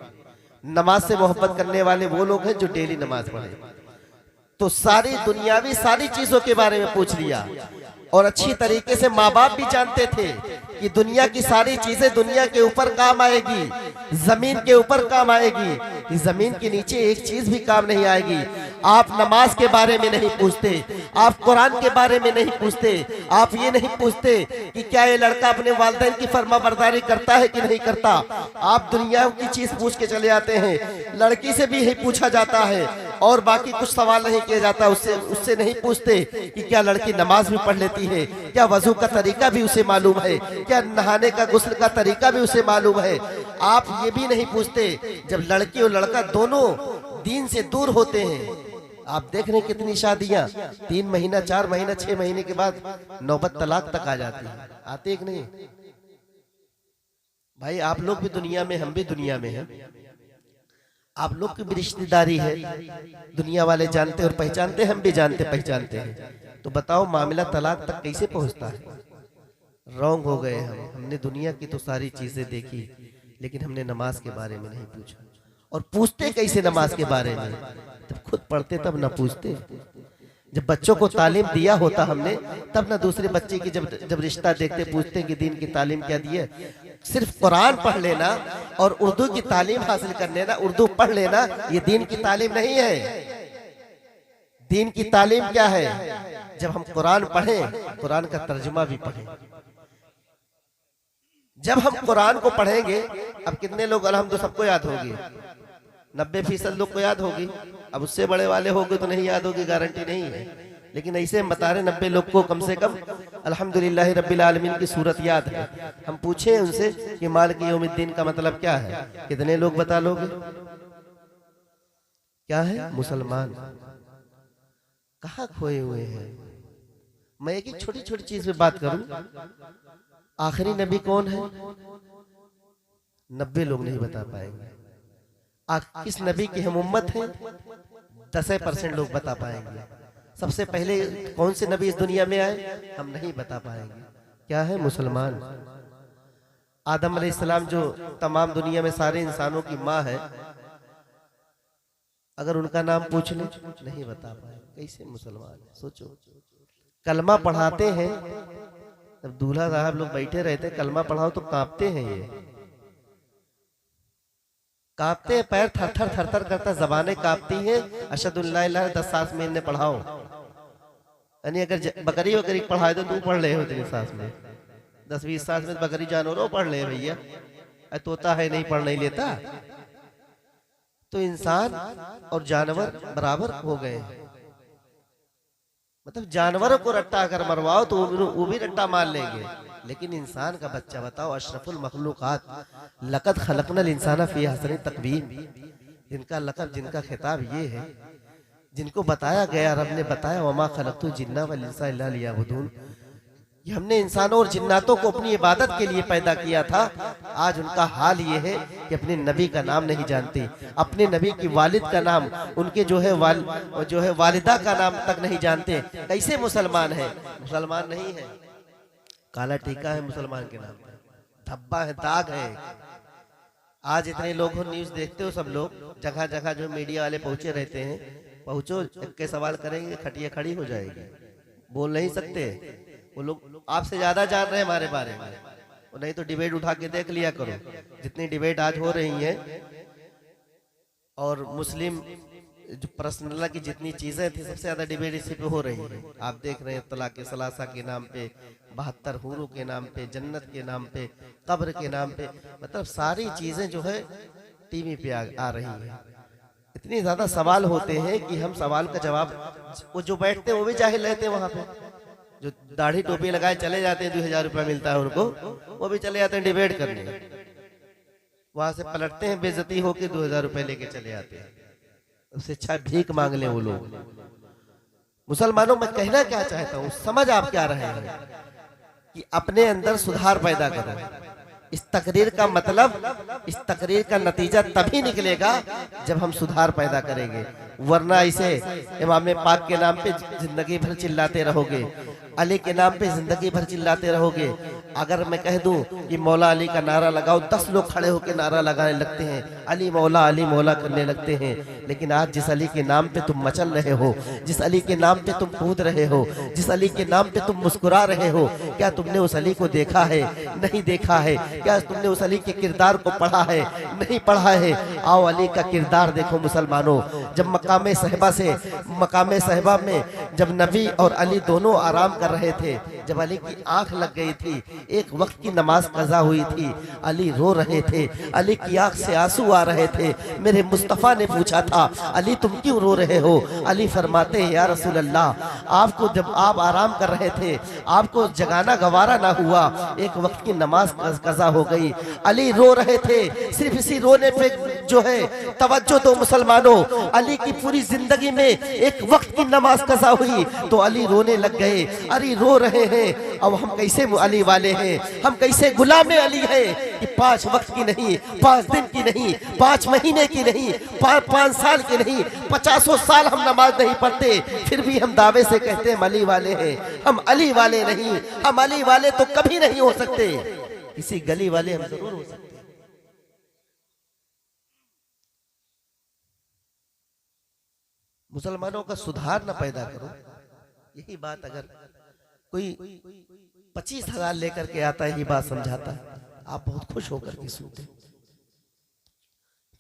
नमाज से मोहब्बत करने वाले वो लोग हैं जो डेली नमाज पढ़े। तो सारी दुनियावी सारी चीजों के बारे में पूछ लिया। और अच्छी तरीके से माँ बाप भी जानते थे कि दुनिया की सारी चीजें दुनिया के ऊपर काम आएगी, जमीन के ऊपर काम आएगी, इस जमीन के नीचे एक चीज भी काम नहीं आएगी। आप नमाज के बारे में नहीं पूछते, आप कुरान के बारे में नहीं पूछते, आप ये नहीं पूछते कि क्या ये लड़का अपने वालिदैन की फरमाबरदारी करता है कि नहीं करता। आप दुनिया की चीज पूछ के चले आते हैं। लड़की से भी यही पूछा जाता है और बाकी कुछ सवाल नहीं किया जाता। उससे नहीं पूछते कि क्या लड़की नमाज भी पढ़ लेती है, क्या वजू का तरीका भी उसे मालूम है, क्या नहाने का गुस्ल का तरीका भी उसे मालूम है। आप ये भी नहीं पूछते जब लड़की और लड़का दोनों दीन से दूर होते हैं। आप देख रहे हैं कितनी शादियां 3 महीना 4 महीना 6 महीने के बाद नौबत तलाक तक आ जाती है। आते कि नहीं भाई? आप लोग भी दुनिया में, हम भी दुनिया में हैं। आप लोग की भी रिश्तेदारी है, दुनिया वाले जानते और पहचानते, हम भी जानते पहचानते हैं। तो बताओ मामला तलाक तक कैसे पहुंचता है? रॉन्ग हो गए हम। हमने दुनिया की तो सारी चीजें देखी, लेकिन हमने नमाज के बारे में नहीं पूछा। और पूछते कैसे नमाज के बारे में? जब खुद पढ़ते तब ना पूछते। जब बच्चों को तालीम दिया होता हमने, तब ना दूसरे बच्चे की जब रिश्ता देखते पूछते कि दीन की तालीम क्या दी है। सिर्फ कुरान पढ़ लेना और उर्दू की तालीम हासिल कर लेना, उर्दू पढ़ लेना, ये दीन की तालीम नहीं है। दीन की तालीम क्या है? जब हम कुरान पढ़ें, कुरान का तर्जुमा भी पढ़ें। जब हम कुरान को पढ़ेंगे, अब कितने लोग अल्हम्दुलिल्लाह सबको याद होगी, 90% लोग को याद होगी। अब उससे बड़े वाले होंगे तो नहीं याद होगी, गारंटी नहीं है। लेकिन ऐसे हम बता रहे 90 लोग को कम से कम अल्हम्दुलिल्लाह रब्बिल आलमीन की सूरत याद है। हम पूछे उनसे कि मालिक यौमिद्दीन का मतलब क्या है, कितने लोग बता लोगे? क्या है? मुसलमान। कहाँ खोए हुए हैं? मैं एक छोटी छोटी चीज पे बात करूं, आखिरी नबी कौन है? 90 लोग नहीं बता पाएंगे। किस नबी की हम उम्मत हैं? 10% लोग बता पाएंगे। सबसे पहले कौन से नबी इस दुनिया में आए? हम नहीं बता पाएंगे। क्या है? मुसलमान। आदम अलैहिस्सलाम जो तमाम दुनिया में सारे इंसानों की माँ है, अगर उनका नाम पूछ ले नहीं बता पाए। कैसे मुसलमान है? सोचो। कलमा पढ़ाते हैं, जब दूल्हा साहब लोग बैठे रहते कलमा पढ़ाओ तो कांपते हैं, ये कांपते हैं, पैर थर थर थर थर करता, जबानें कांपती हैं। अशहदुल्ला इलाहा 10 सांस में इन्हें पढ़ाओ, यानी अगर बकरी वकरी पढ़ा दो तो पढ़ ले हो इतनी सांस में, 10-20 सांस में बकरी जानवरों पढ़ ले भैया, तोता है नहीं पढ़ नहीं लेता। तो इंसान और जानवर बराबर हो गए हैं। मतलब जानवरों को रट्टा अगर मरवाओ तो वो भी रट्टा मार लेंगे, लेकिन इंसान का बच्चा बताओ, अशरफुल मखलूकात, लक़द खलक़नल इंसाना फी अहसनि तक़वीम, जिनका लक़ब, जिनका खिताब ये है, जिनको बताया गया, रब ने बताया वमा खलक़तुल जिन्ना वल इंसा इल्ला लियअबुदून, ये हमने इंसानों और जिन्नातों को अपनी इबादत के लिए पैदा किया था। आज उनका हाल ये है कि अपने नबी का नाम नहीं जानते, अपने नबी की वालिद का नाम, उनके जो है वालिदा का नाम तक नहीं जानते। कैसे मुसलमान है? मुसलमान नहीं है। काला टीका है मुसलमान के नाम पे, धब्बा है, दाग है। आज इतने लोग हो, न्यूज देखते हो सब लोग, जगह जगह जो मीडिया वाले पहुंचे रहते हैं, पहुंचो के सवाल करेंगे, खटिया खड़ी हो जाएगी, बोल नहीं सकते। वो लोग आपसे ज्यादा जान रहे हैं हमारे बारे में, वो नहीं तो डिबेट उठा के देख लिया करो, जितनी डिबेट आज हो रही है, और मुस्लिम जो पर्सनल की जितनी चीजें थी, सबसे ज्यादा डिबेट इसी पे हो रही है। आप देख रहे हैं तलाक सलासा के नाम पे, 72 हूरों के नाम पे, जन्नत के नाम पे, कब्र के नाम पे, मतलब सारी चीजें जो है टीवी पे आ रही है। इतनी ज्यादा सवाल होते हैं कि हम सवाल का जवाब, वो जो बैठते हैं वो भी जाहिल रहते हैं, वहां पे जो दाढ़ी टोपी लगाए चले जाते हैं, 2000 रुपया मिलता है उनको, वो भी चले जाते हैं डिबेट करने, वहां से पलटते हैं बेइज्जती होके 2000 रुपए लेके चले आते हैं। उससे अच्छा भीख मांग ले वो लोग। मुसलमानों में कहना क्या चाहता हूं, समझ आप क्या रहे हैं कि अपने अंदर सुधार पैदा करो। इस तकरीर का मतलब, इस तकरीर का नतीजा तभी निकलेगा जब हम सुधार पैदा करेंगे, वरना इसे इमाम पाक के नाम पे जिंदगी भर चिल्लाते रहोगे, अली के नाम पे जिंदगी भर चिल्लाते रहोगे। अगर मैं कह दूं कि मौला अली का नारा लगाओ, 10 लोग खड़े होकर नारा लगाने लगते हैं, अली मौला करने लगते हैं। लेकिन आज जिस अली के नाम पे तुम मचल रहे हो, जिस अली के नाम पे तुम कूद रहे हो, जिस अली के नाम पे तुम मुस्कुरा रहे हो, क्या तुमने उस अली को देखा है? नहीं देखा है। क्या तुमने उस अली के किरदार को पढ़ा है? नहीं पढ़ा है। आओ अली का किरदार देखो मुसलमानों। जब मकामे साहिबा में जब नबी और अली दोनों आराम कर रहे थे, जब अली की आंख लग गई थी, एक वक्त की नमाज कज़ा हुई थी, अली रो रहे थे, अली की आंख से आंसू आ रहे थे। मेरे मुस्तफ़ा ने पूछा था, अली तुम क्यों रो रहे हो? अली फरमाते हैं, या रसूल अल्लाह, आपको जब आप आराम कर रहे थे, आपको जगाना गवारा ना हुआ, एक वक्त की नमाज कज़ा हो गई, अली रो रहे थे। सिर्फ इसी रोने पे जो है तवज्जो दो मुसलमानों। अली की पूरी जिंदगी में एक वक्त की नमाज कज़ा हुई तो अली रोने लग गए, अली रो रहे हैं। अब हम कैसे अली वाले हैं, हम कैसे गुलाम अली हैं कि 5 वक्त की नहीं, 5 दिन की नहीं, 5 महीने की नहीं, 5 साल की नहीं, 50 साल हम नमाज नहीं पढ़ते, फिर भी हम दावे से कहते हैं हम अली वाले हैं। हम अली वाले नहीं, हम अली वाले तो कभी नहीं हो सकते, किसी गली वाले हम जरूर हो सकते। मुसलमानों का सुधार न पैदा करो। यही बात अगर कोई 25,000 लेकर के आता है, ये बात समझाता है, आप बहुत खुश होकर के सुनते।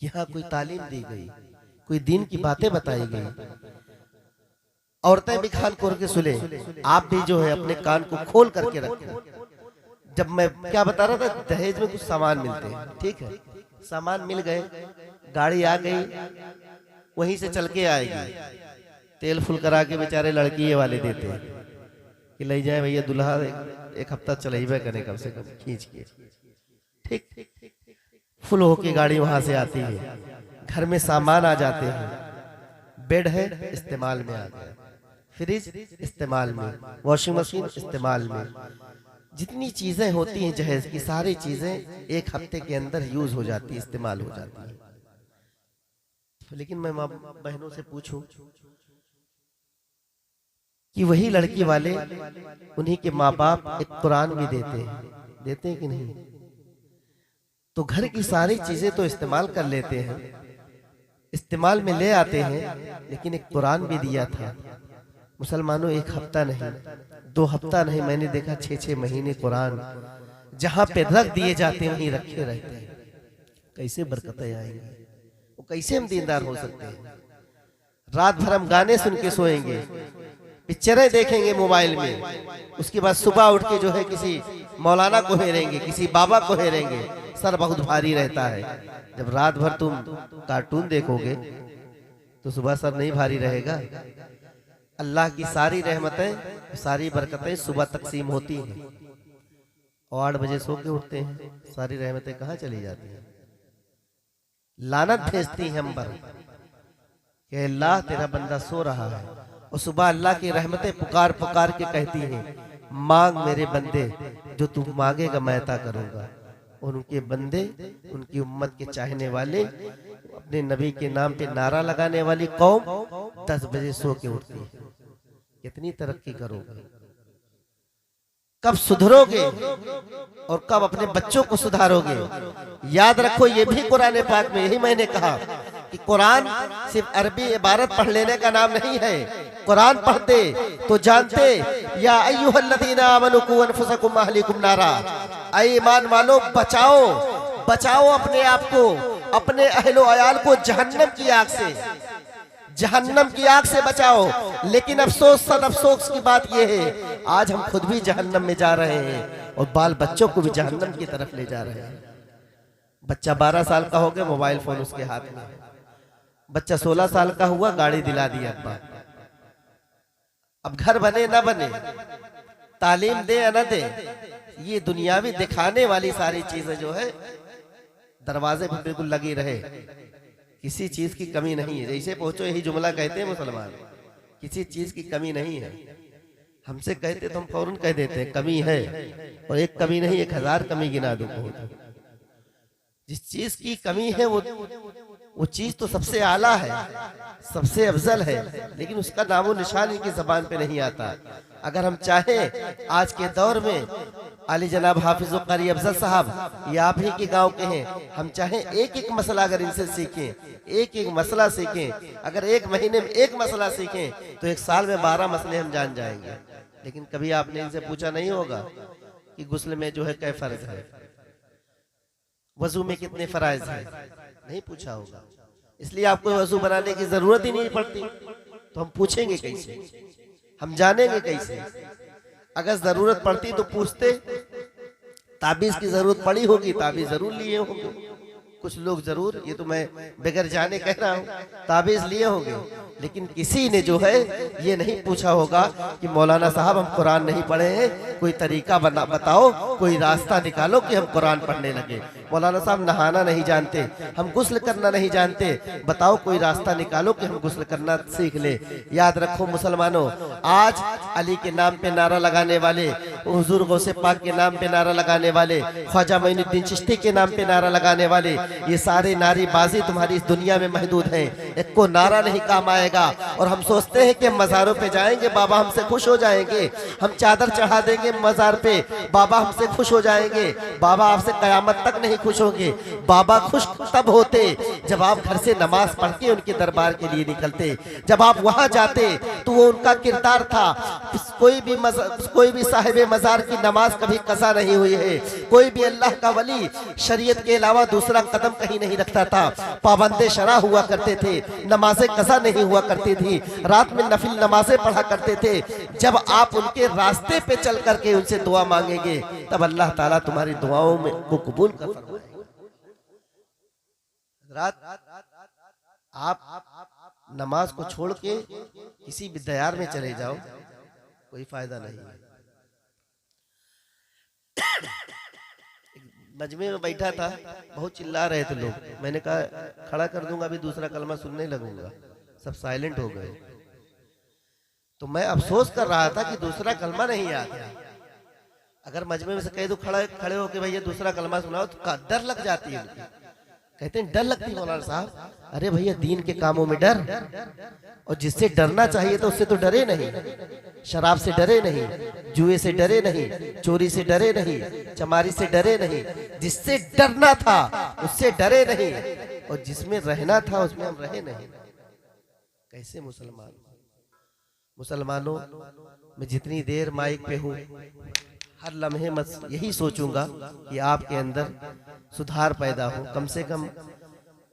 यहाँ कोई तालीम दी गई, कोई दीन की बातें बताई गई, औरतें भी कान खोल के सुने, आप भी जो है अपने कान को खोल करके रखें। जब मैं क्या बता रहा था, दहेज में कुछ सामान मिलते हैं, ठीक है, सामान मिल गए, गाड़ी आ गई, वहीं से चल के आएगी, तेल फुल करा के बेचारे लड़की वाले देते हैं, कि ले जाए भैया दुल्हा एक हफ्ता चलेबे करे कम से कम खींच के। ठीक फुल होके गाड़ी वहां से आती है, घर में सामान आ जाते हैं, बेड है इस्तेमाल में आ गया, फ्रिज इस्तेमाल में, वॉशिंग मशीन इस्तेमाल में, जितनी चीजें होती हैं जहेज की सारी चीजें एक हफ्ते के अंदर यूज हो जाती है, इस्तेमाल हो जाती है। लेकिन मैं माँ बहनों से पूछूं कि वही लड़की वाले उन्हीं के माँ बाप एक कुरान भी देते हैं कि नहीं? तो घर की सारी चीजें तो इस्तेमाल कर लेते हैं, इस्तेमाल में ले आते हैं, लेकिन एक कुरान भी दिया था मुसलमानों, एक हफ्ता नहीं, 2 हफ्ता नहीं, मैंने देखा 6-6 महीने कुरान जहां पे रख दिए जाते हैं वहीं रखे रहते हैं। कैसे बरकतें आएंगी, वो कैसे हम दीनदार हो सकते हैं? रात भर हम गाने सुन के सोएंगे, पिक्चरें देखेंगे मोबाइल में, उसके बाद सुबह उठ के जो है किसी मौलाना को हेरेंगे, किसी बाबा को हेरेंगे, सर बहुत भारी रहता है। जब रात भर तुम कार्टून देखोगे तो सुबह सर नहीं भारी रहेगा। अल्लाह की सारी रहमतें सारी बरकतें सुबह तकसीम होती हैं और 8 बजे सो के उठते हैं, सारी रहमतें कहाँ चली जाती हैं? लानत भेजती है हम पर कि अल्लाह तेरा बंदा सो रहा है, और सुबह अल्लाह की रहमतें पुकार पुकार के कहती हैं, मांग मेरे बंदे, जो तू मांगेगा मैं अता करूंगा। और उनके बंदे, उनकी उम्मत के चाहने वाले, अपने नबी के नाम पे नारा लगाने वाली कौम 10 बजे सो के उठती है। कितनी तरक्की करोगे, कब सुधरोगे और कब अपने बच्चों को सुधारोगे? याद रखो, ये भी कुरान पाक में, यही मैंने कहा कि कुरान सिर्फ अरबी इबारत पढ़ लेने का नाम नहीं है। कुरान पढ़ते तो जानते, या अय्युहल्लज़ीना आमनू कू अनफुसकुम व अहलीकुम नारा, ऐ ईमान वालो बचाओ बचाओ अपने आप को, अपने अहलो अयाल को जहन्नम की आग से, जहन्नम की आग से बचाओ। लेकिन अफसोस, सद अफसोस की बात यह है, आज हम खुद भी जहन्नम में जा रहे हैं और बाल बच्चों को भी जहन्नम की तरफ ले जा रहे हैं। बच्चा 12 साल का हो गया, मोबाइल फोन उसके हाथ में। बच्चा 16 साल का हुआ, गाड़ी दिला दी अब्बा। अब घर बने ना बने, तालीम दे या न दे, ये दुनियावी दिखाने वाली सारी चीजें जो है दरवाजे पर बिल्कुल लगी रहे, किसी चीज की कमी नहीं है। जैसे पहुंचो यही जुमला कहते हैं मुसलमान, किसी चीज की कमी नहीं है। हमसे कहते तो हम फौरन कह देते हैं कमी है, और एक कमी नहीं 1000 कमी गिना दो। जिस चीज की कमी है वो चीज तो सबसे आला है, सबसे अफजल है, लेकिन उसका नामो निशान इनकी जबान पे नहीं आता। अगर हम चाहें आज के दौर में, आली जनाब हाफिज कारी अफजल साहब ये आप ही के गांव के हैं, हम चाहें एक एक मसला अगर इनसे सीखें, एक एक मसला सीखें, अगर 1 महीने में 1 मसला सीखें तो 1 साल में 12 मसले हम जान जाएंगे। लेकिन कभी आपने इनसे पूछा नहीं होगा कि गुस्ल में जो है कै फर्ज है, वजू में कितने फराइज हैं, नहीं पूछा होगा। इसलिए आपको वजू बनाने की जरूरत ही नहीं पड़ती। तो हम पूछेंगे कैसे, हम जानेंगे कैसे? अगर जरूरत पड़ती तो पूछते। ताबीज की जरूरत पड़ी होगी, ताबीज जरूर लिए होंगे कुछ लोग, जरूर, ये तो मैं बगैर जाने कह रहा हूँ, ताबीज लिए होंगे। लेकिन किसी ने जो है ये नहीं पूछा होगा कि मौलाना साहब हम कुरान नहीं पढ़े हैं, कोई तरीका बताओ, कोई रास्ता निकालो कि हम कुरान पढ़ने लगे। मौलाना साहब नहाना नहीं जानते, हम गुस्ल करना नहीं जानते, बताओ कोई रास्ता निकालो कि हम गुस्ल करना सीख ले। याद रखो मुसलमानों, आज अली के नाम पे नारा लगाने वाले, हुजूर गौसे पाक के नाम पे नारा लगाने वाले, ख्वाजा मोइनुद्दीन चिश्ती के नाम पे नारा लगाने वाले, ये सारे नारीबाजी तुम्हारी इस दुनिया में महदूद है। एक को नारा नहीं काम आएगा। और हम सोचते हैं कि हम मज़ारों पे जाएंगे, बाबा हमसे खुश हो जाएंगे, हम चादर चढ़ा देंगे मज़ार पे, बाबा हमसे खुश हो जाएंगे। बाबा आपसे कयामत तक नहीं खुश होंगे। बाबा खुश तब होते जब आप घर से नमाज पढ़ के उनके दरबार के लिए निकलते, जब आप वहां जाते तो वो उनका किरदार था। कोई भी साहिब मज़ार की नमाज कभी कज़ा नहीं हुई है, कोई भी अल्लाह का वली शरीयत के अलावा दूसरा कदम कहीं नहीं रखता था। पाबंदे शरा हुआ करते थे, नमाजें कज़ा नहीं हुआ करती थी, रात में नफिल नमाजें पढ़ा करते थे। जब आप उनके रास्ते पे चल करके उनसे दुआ मांगेंगे तब अल्लाह ताला तुम्हारी दुआओं में को कबूल कर फरमाएगा। आप नमाज को छोड़ के किसी भी दयार में चले जाओ, कोई फायदा नहीं है। मजमे में बैठा था, बहुत चिल्ला रहे थे लोग। मैंने कहा खड़ा कर दूंगा, अभी दूसरा कलमा सुनने लगूंगा। सब साइलेंट हो गए। तो मैं अफसोस कर रहा था कि दूसरा कलमा नहीं याद है। अगर मजमे में से कह दो खड़े होके भैया दूसरा कलमा सुनाओ, तो डर लग जाती है उनकी। कहते हैं डर लगती है मौलाना साहब। अरे भैया दीन के कामों में डर, और जिससे डरना चाहिए तो उससे तो डरे नहीं। शराब से डरे नहीं, जुए से डरे नहीं, चोरी से डरे नहीं, चमारी से डरे नहीं। जिससे डरना था उससे डरे नहीं, और जिसमें रहना था उसमें हम रहे नहीं। कैसे मुसलमानों, मैं जितनी देर माइक पे हूँ हर लम्हे मत यही सोचूंगा कि आपके अंदर सुधार पैदा हो। कम से कम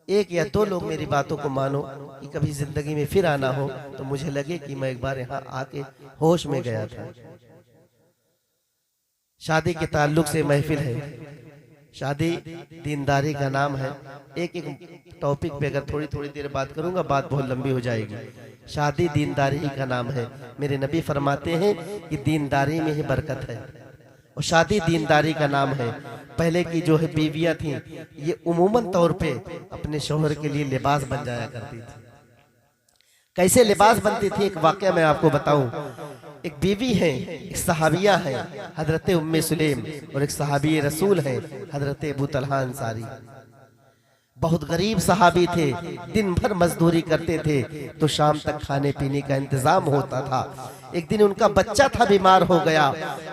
1 या 2 लोग मेरी बातों को मानो कि कभी जिंदगी में फिर आना हो तो मुझे लगे कि मैं एक बार यहाँ आके होश में गया था। शादी के ताल्लुक से महफिल है। शादी दीनदारी का नाम है। एक टॉपिक पे अगर थोड़ी देर बात करूंगा, बात बहुत लंबी हो जाएगी। शादी दीनदारी का नाम है। मेरे नबी फरमाते हैं कि दीनदारी में ही बरकत है, और शादी दीनदारी का नाम है। पहले की जो है बीवियां थी, ये उमूमन तौर पे अपने शौहर के लिए लिबास बन जाया करती थी। कैसे लिबास बनती थी, एक वाकया मैं आपको बताऊं। एक बीवी है, एक सहाबिया है हजरत उम्मे सुलेम, और एक सहाबी रसूल है हजरत अबू तलहा अंसारी। बहुत गरीब सहाबी थे, दिन भर मजदूरी करते थे तो शाम तक खाने पीने का इंतजाम होता था। एक दिन उनका बच्चा था, बीमार हो गया।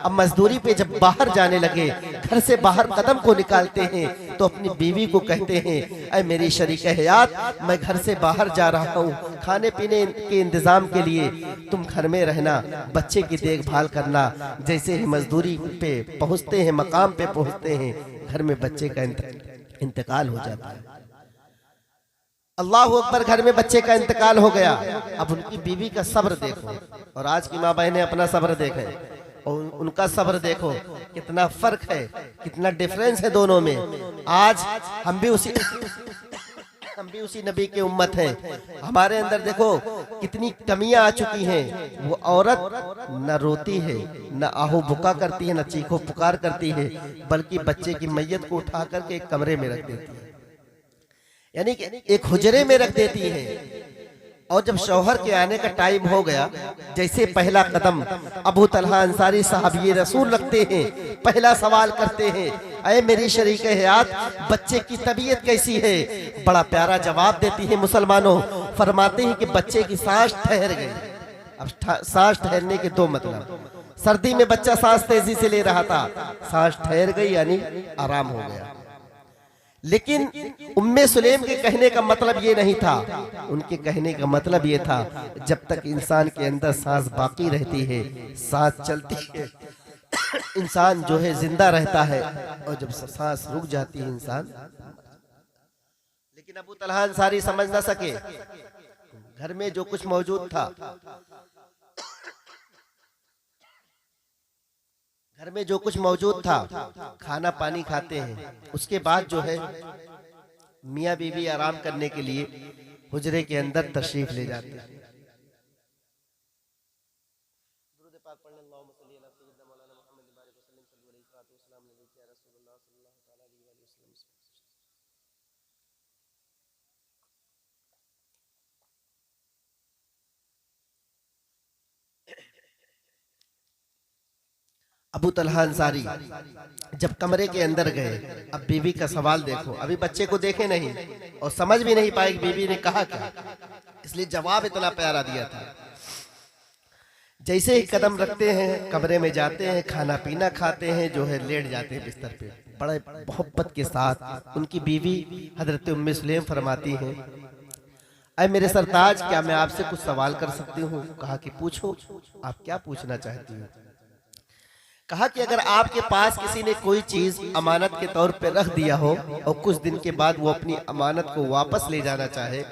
अब मजदूरी पे जब बाहर जाने लगे, घर से बाहर कदम को निकालते हैं तो अपनी बीवी को कहते हैं, ऐ मेरी शरीक हयात, मैं घर से बाहर जा रहा हूँ खाने पीने के इंतजाम के लिए, तुम घर में रहना, बच्चे की देखभाल करना। जैसे ही मजदूरी पे पहुँचते हैं, मकाम पे पहुँचते हैं, घर में बच्चे का इंतकाल हो जाता है। अल्लाह अकबर, घर में बच्चे का इंतकाल हो गया। अब उनकी बीवी का सब्र देखो, और आज की माँ बहनें अपना सब्र देखें और उनका सब्र देखो, कितना फर्क है, कितना डिफरेंस है दोनों में। आज हम भी उसी नबी के उम्मत हैं। हमारे अंदर देखो कितनी कमियां आ चुकी हैं। वो औरत न रोती है, न आहू बुका करती है, न चीखो पुकार करती है, बल्कि बच्चे की मैयत को उठा करके एक कमरे में रख देती है, यानी कि एक हुजरे में रख देती है। और जब शौहर के आने का टाइम हो गया, जैसे पहला कदम अबू तलहा अंसारी साहब ये रसूल रखते हैं, पहला सवाल करते हैं, अरे मेरी शरीक हयात, बच्चे की तबीयत कैसी है? बड़ा प्यारा जवाब देती है मुसलमानों। फरमाते हैं कि बच्चे की सांस ठहर गई। अब सांस ठहरने के 2 मतलब, सर्दी में बच्चा सांस तेजी से ले रहा था, सांस ठहर गई यानी आराम हो गया। लेकिन उम्मे सुलेम के कहने का मतलब ये नहीं था। उनके कहने का मतलब ये था, जब तक इंसान के अंदर सांस बाकी रहती है, सांस चलती है, इंसान जो है जिंदा रहता है, और जब सांस रुक जाती है इंसान। लेकिन अबू तलहा अंसारी समझ ना सके। घर में जो कुछ मौजूद था, घर में जो कुछ मौजूद था, खाना पानी खाते हैं। उसके बाद जो है मियाँ बीवी आराम करने के लिए हुजरे के अंदर तशरीफ ले जाते हैं। अबू तलहा अंसारी जब कमरे के अंदर गए, अब बीवी का सवाल देखो। अभी बच्चे को देखे नहीं और समझ भी नहीं पाए बीवी ने कहा क्या, इसलिए जवाब इतना प्यारा दिया था। जैसे ही कदम रखते हैं, कमरे में जाते हैं, खाना पीना खाते हैं, जो है लेट जाते हैं बिस्तर पे। बड़े मोहब्बत के साथ उनकी बीवी हजरत उम्मे सुलेम फरमाती हैं, अरे मेरे सरताज, क्या मैं आपसे कुछ सवाल कर सकती हूँ? कहा कि पूछो, आप क्या पूछना चाहती हो? कहा कि अगर आपके पास किसी ने कोई चीज अमानत के तौर पे रख दिया हो और कुछ दिन के बाद वो अपनी अमानत को वापस ले जाना चाहे,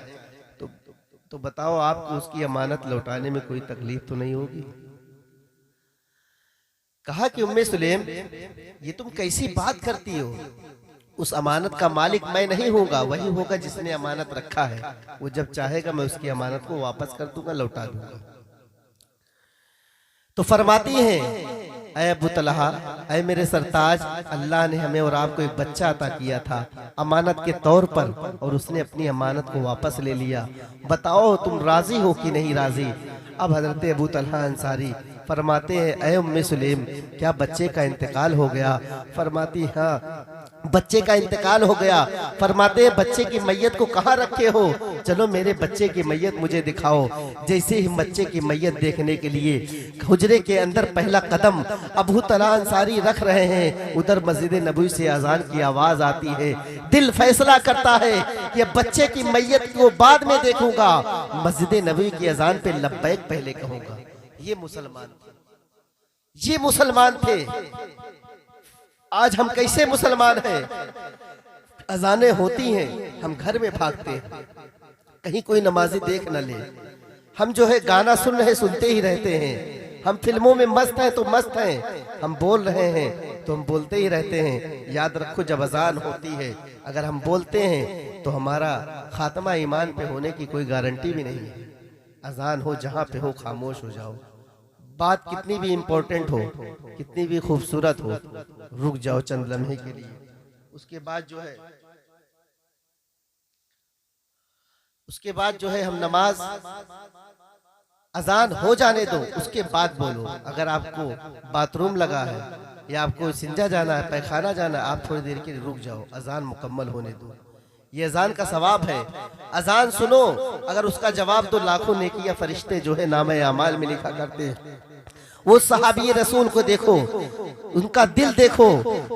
तो बताओ आपको उसकी अमानत लौटाने में कोई तकलीफ तो नहीं होगी? कहा कि उम्मे सुलेम, ये तुम कैसी बात करती हो? उस अमानत का मालिक मैं नहीं होगा, वही होगा जिसने अमानत रखा है। वो जब चाहेगा मैं उसकी अमानत को वापस कर दूंगा, लौटा दूंगा। तो फरमाती हैं ऐ अबू तलहा, ऐ मेरे सरताज, अल्लाह ने हमें और आपको एक बच्चा अता किया था अमानत के तौर पर, और उसने अपनी अमानत को वापस ले लिया। बताओ तुम राजी हो कि नहीं राजी? अब हजरत अबू तलहा अंसारी फरमाते हैं, ऐ उम्मे सुलेम, क्या बच्चे का इंतकाल हो गया? फरमाती हाँ बच्चे का इंतकाल हो गया। फरमाते हैं, बच्चे की मैयत को कहाँ रखे हो? चलो मेरे बच्चे की मैयत मुझे दिखाओ। जैसे ही बच्चे की मैयत देखने के लिए हुजरे के अंदर पहला कदम अबू तलहा अंसारी रख रहे हैं, उधर मस्जिद नबवी से अजान की आवाज आती है। दिल फैसला करता है कि बच्चे की मैयत को बाद में देखूंगा, मस्जिद नबवी की अजान पे लब्बैक पहले कहूंगा। ये मुसलमान थे, ये मुसलमान थे। आज हम कैसे मुसलमान हैं? अजानें होती हैं, हम घर में भागते हैं, कहीं कोई नमाजी देख न ले। हम जो है गाना सुन रहे सुनते ही रहते हैं। हम फिल्मों में मस्त हैं तो मस्त हैं, हम बोल रहे हैं तो हम बोलते ही रहते हैं। याद रखो, जब अजान होती है अगर हम बोलते हैं तो हमारा खात्मा ईमान पे होने की कोई गारंटी भी नहीं है। अजान हो जहां पे हो, खामोश हो जाओ। बात कितनी भी इंपॉर्टेंट हो, कितनी भी खूबसूरत हो, रुक जाओ चंद लम्हे के लिए। उसके बाद जो है हम नमाज अजान हो जाने दो, उसके बाद बोलो। अगर आपको बाथरूम लगा है या आपको सिंजा जाना है, पैखाना जाना है, आप थोड़ी देर के लिए रुक जाओ, अजान मुकम्मल होने दो। ये अजान का सवाब है। अजान सुनो, अगर उसका जवाब दो, लाखों नेकियां फरिश्ते जो है नामे अमाल में लिखा करते हैं। वो सहाबी रसूल को देखो, उनका दिल देखो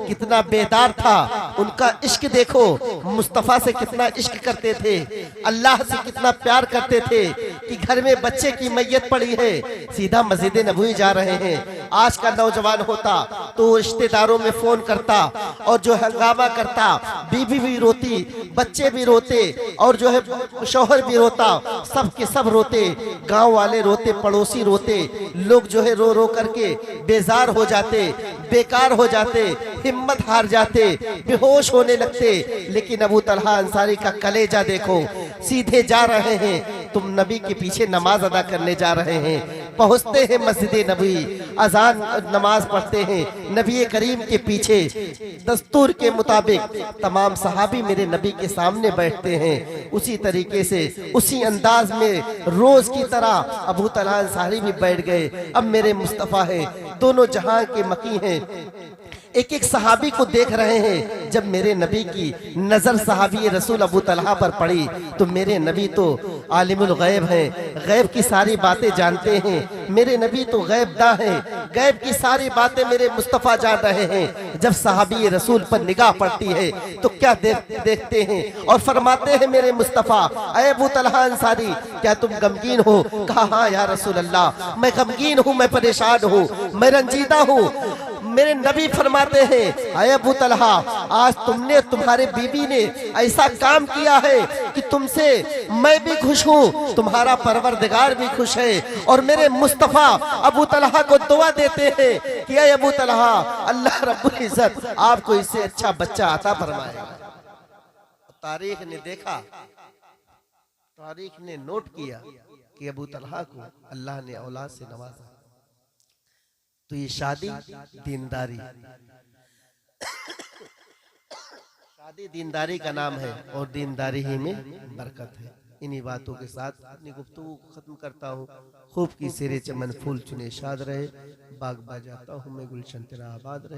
कितना बेदार था, उनका इश्क देखो, मुस्तफा से कितना इश्क करते थे, अल्लाह से कितना प्यार करते थे कि घर में बच्चे की मैयत पड़ी है, सीधा मस्जिद नबवी जा रहे हैं। आज का नौजवान होता तो रिश्तेदारों में फोन करता और जो हंगामा करता, बीवी भी रोती, बच्चे भी रोते और जो है शौहर भी रोता, सब के सब रोते, गांव वाले रोते, पड़ोसी रोते, लोग जो है रो रो करके बेजार हो जाते, बेकार हो जाते, हिम्मत हार जाते, बेहोश होने लगते। लेकिन अबू तलहा अंसारी का कलेजा देखो, सीधे जा रहे हैं, तुम नबी के पीछे नमाज अदा करने जा रहे हैं, पहुंचते हैं मस्जिद नबी, अजान नमाज पढ़ते हैं नबी करीम के पीछे। दस्तूर के मुताबिक तमाम सहाबी मेरे नबी के सामने बैठते हैं, उसी तरीके से उसी अंदाज में रोज की तरह अबू तलहा अंसारी भी बैठ गए। अब मेरे मुस्तफा है, दोनों जहां के मकी हैं, एक एक सहाबी को देख रहे हैं। जब मेरे नबी की नजर सहाबी रसूल अबू तलहा पर पड़ी तो मेरे नबी तो आलिमुल गैब हैं, गैब की सारी बातें जानते हैं। मेरे नबी तो गैबदा हैं, गैब की सारी बातें मेरे मुस्तफा जान रहे हैं। जब सहाबी रसूल पर निगाह पड़ती है तो क्या देखते हैं और फरमाते हैं, मेरे मुस्तफा ऐ अबू तलहा अंसारी, क्या तुम गमगीन हो? कहा हाँ या रसूल अल्लाह, मैं गमगीन हूँ, मैं परेशान हूँ, मैं रंजीदा हूँ। मेरे नबी फरमाते हैं, ऐ अबू तलहा, आज तुमने, तुम्हारे बीवी ने ऐसा काम किया है कि तुमसे मैं भी खुश हूँ, तुम्हारा परवरदिगार भी खुश है। और मेरे मुस्तफा अबू तलहा को दुआ देते हैं कि ऐ अबू तलहा, अल्लाह रब्बुल इज्जत आपको इससे अच्छा बच्चा अता फरमाएगा। तारीख ने देखा, तारीख ने नोट किया कि अबू तलहा को अल्लाह ने औलाद से नवाजा। तो ये शादी दीनदारी, शादी दीनदारी का नाम है और दीनदारी ही में बरकत है। इन्हीं बातों के साथ अपनी गुफ्तगू को खत्म करता हूँ। खूब की सिरे चमन फूल चुने शाद रहे, बाग बाजाता हूँ मैं, गुलशन तेरा आबाद रहे।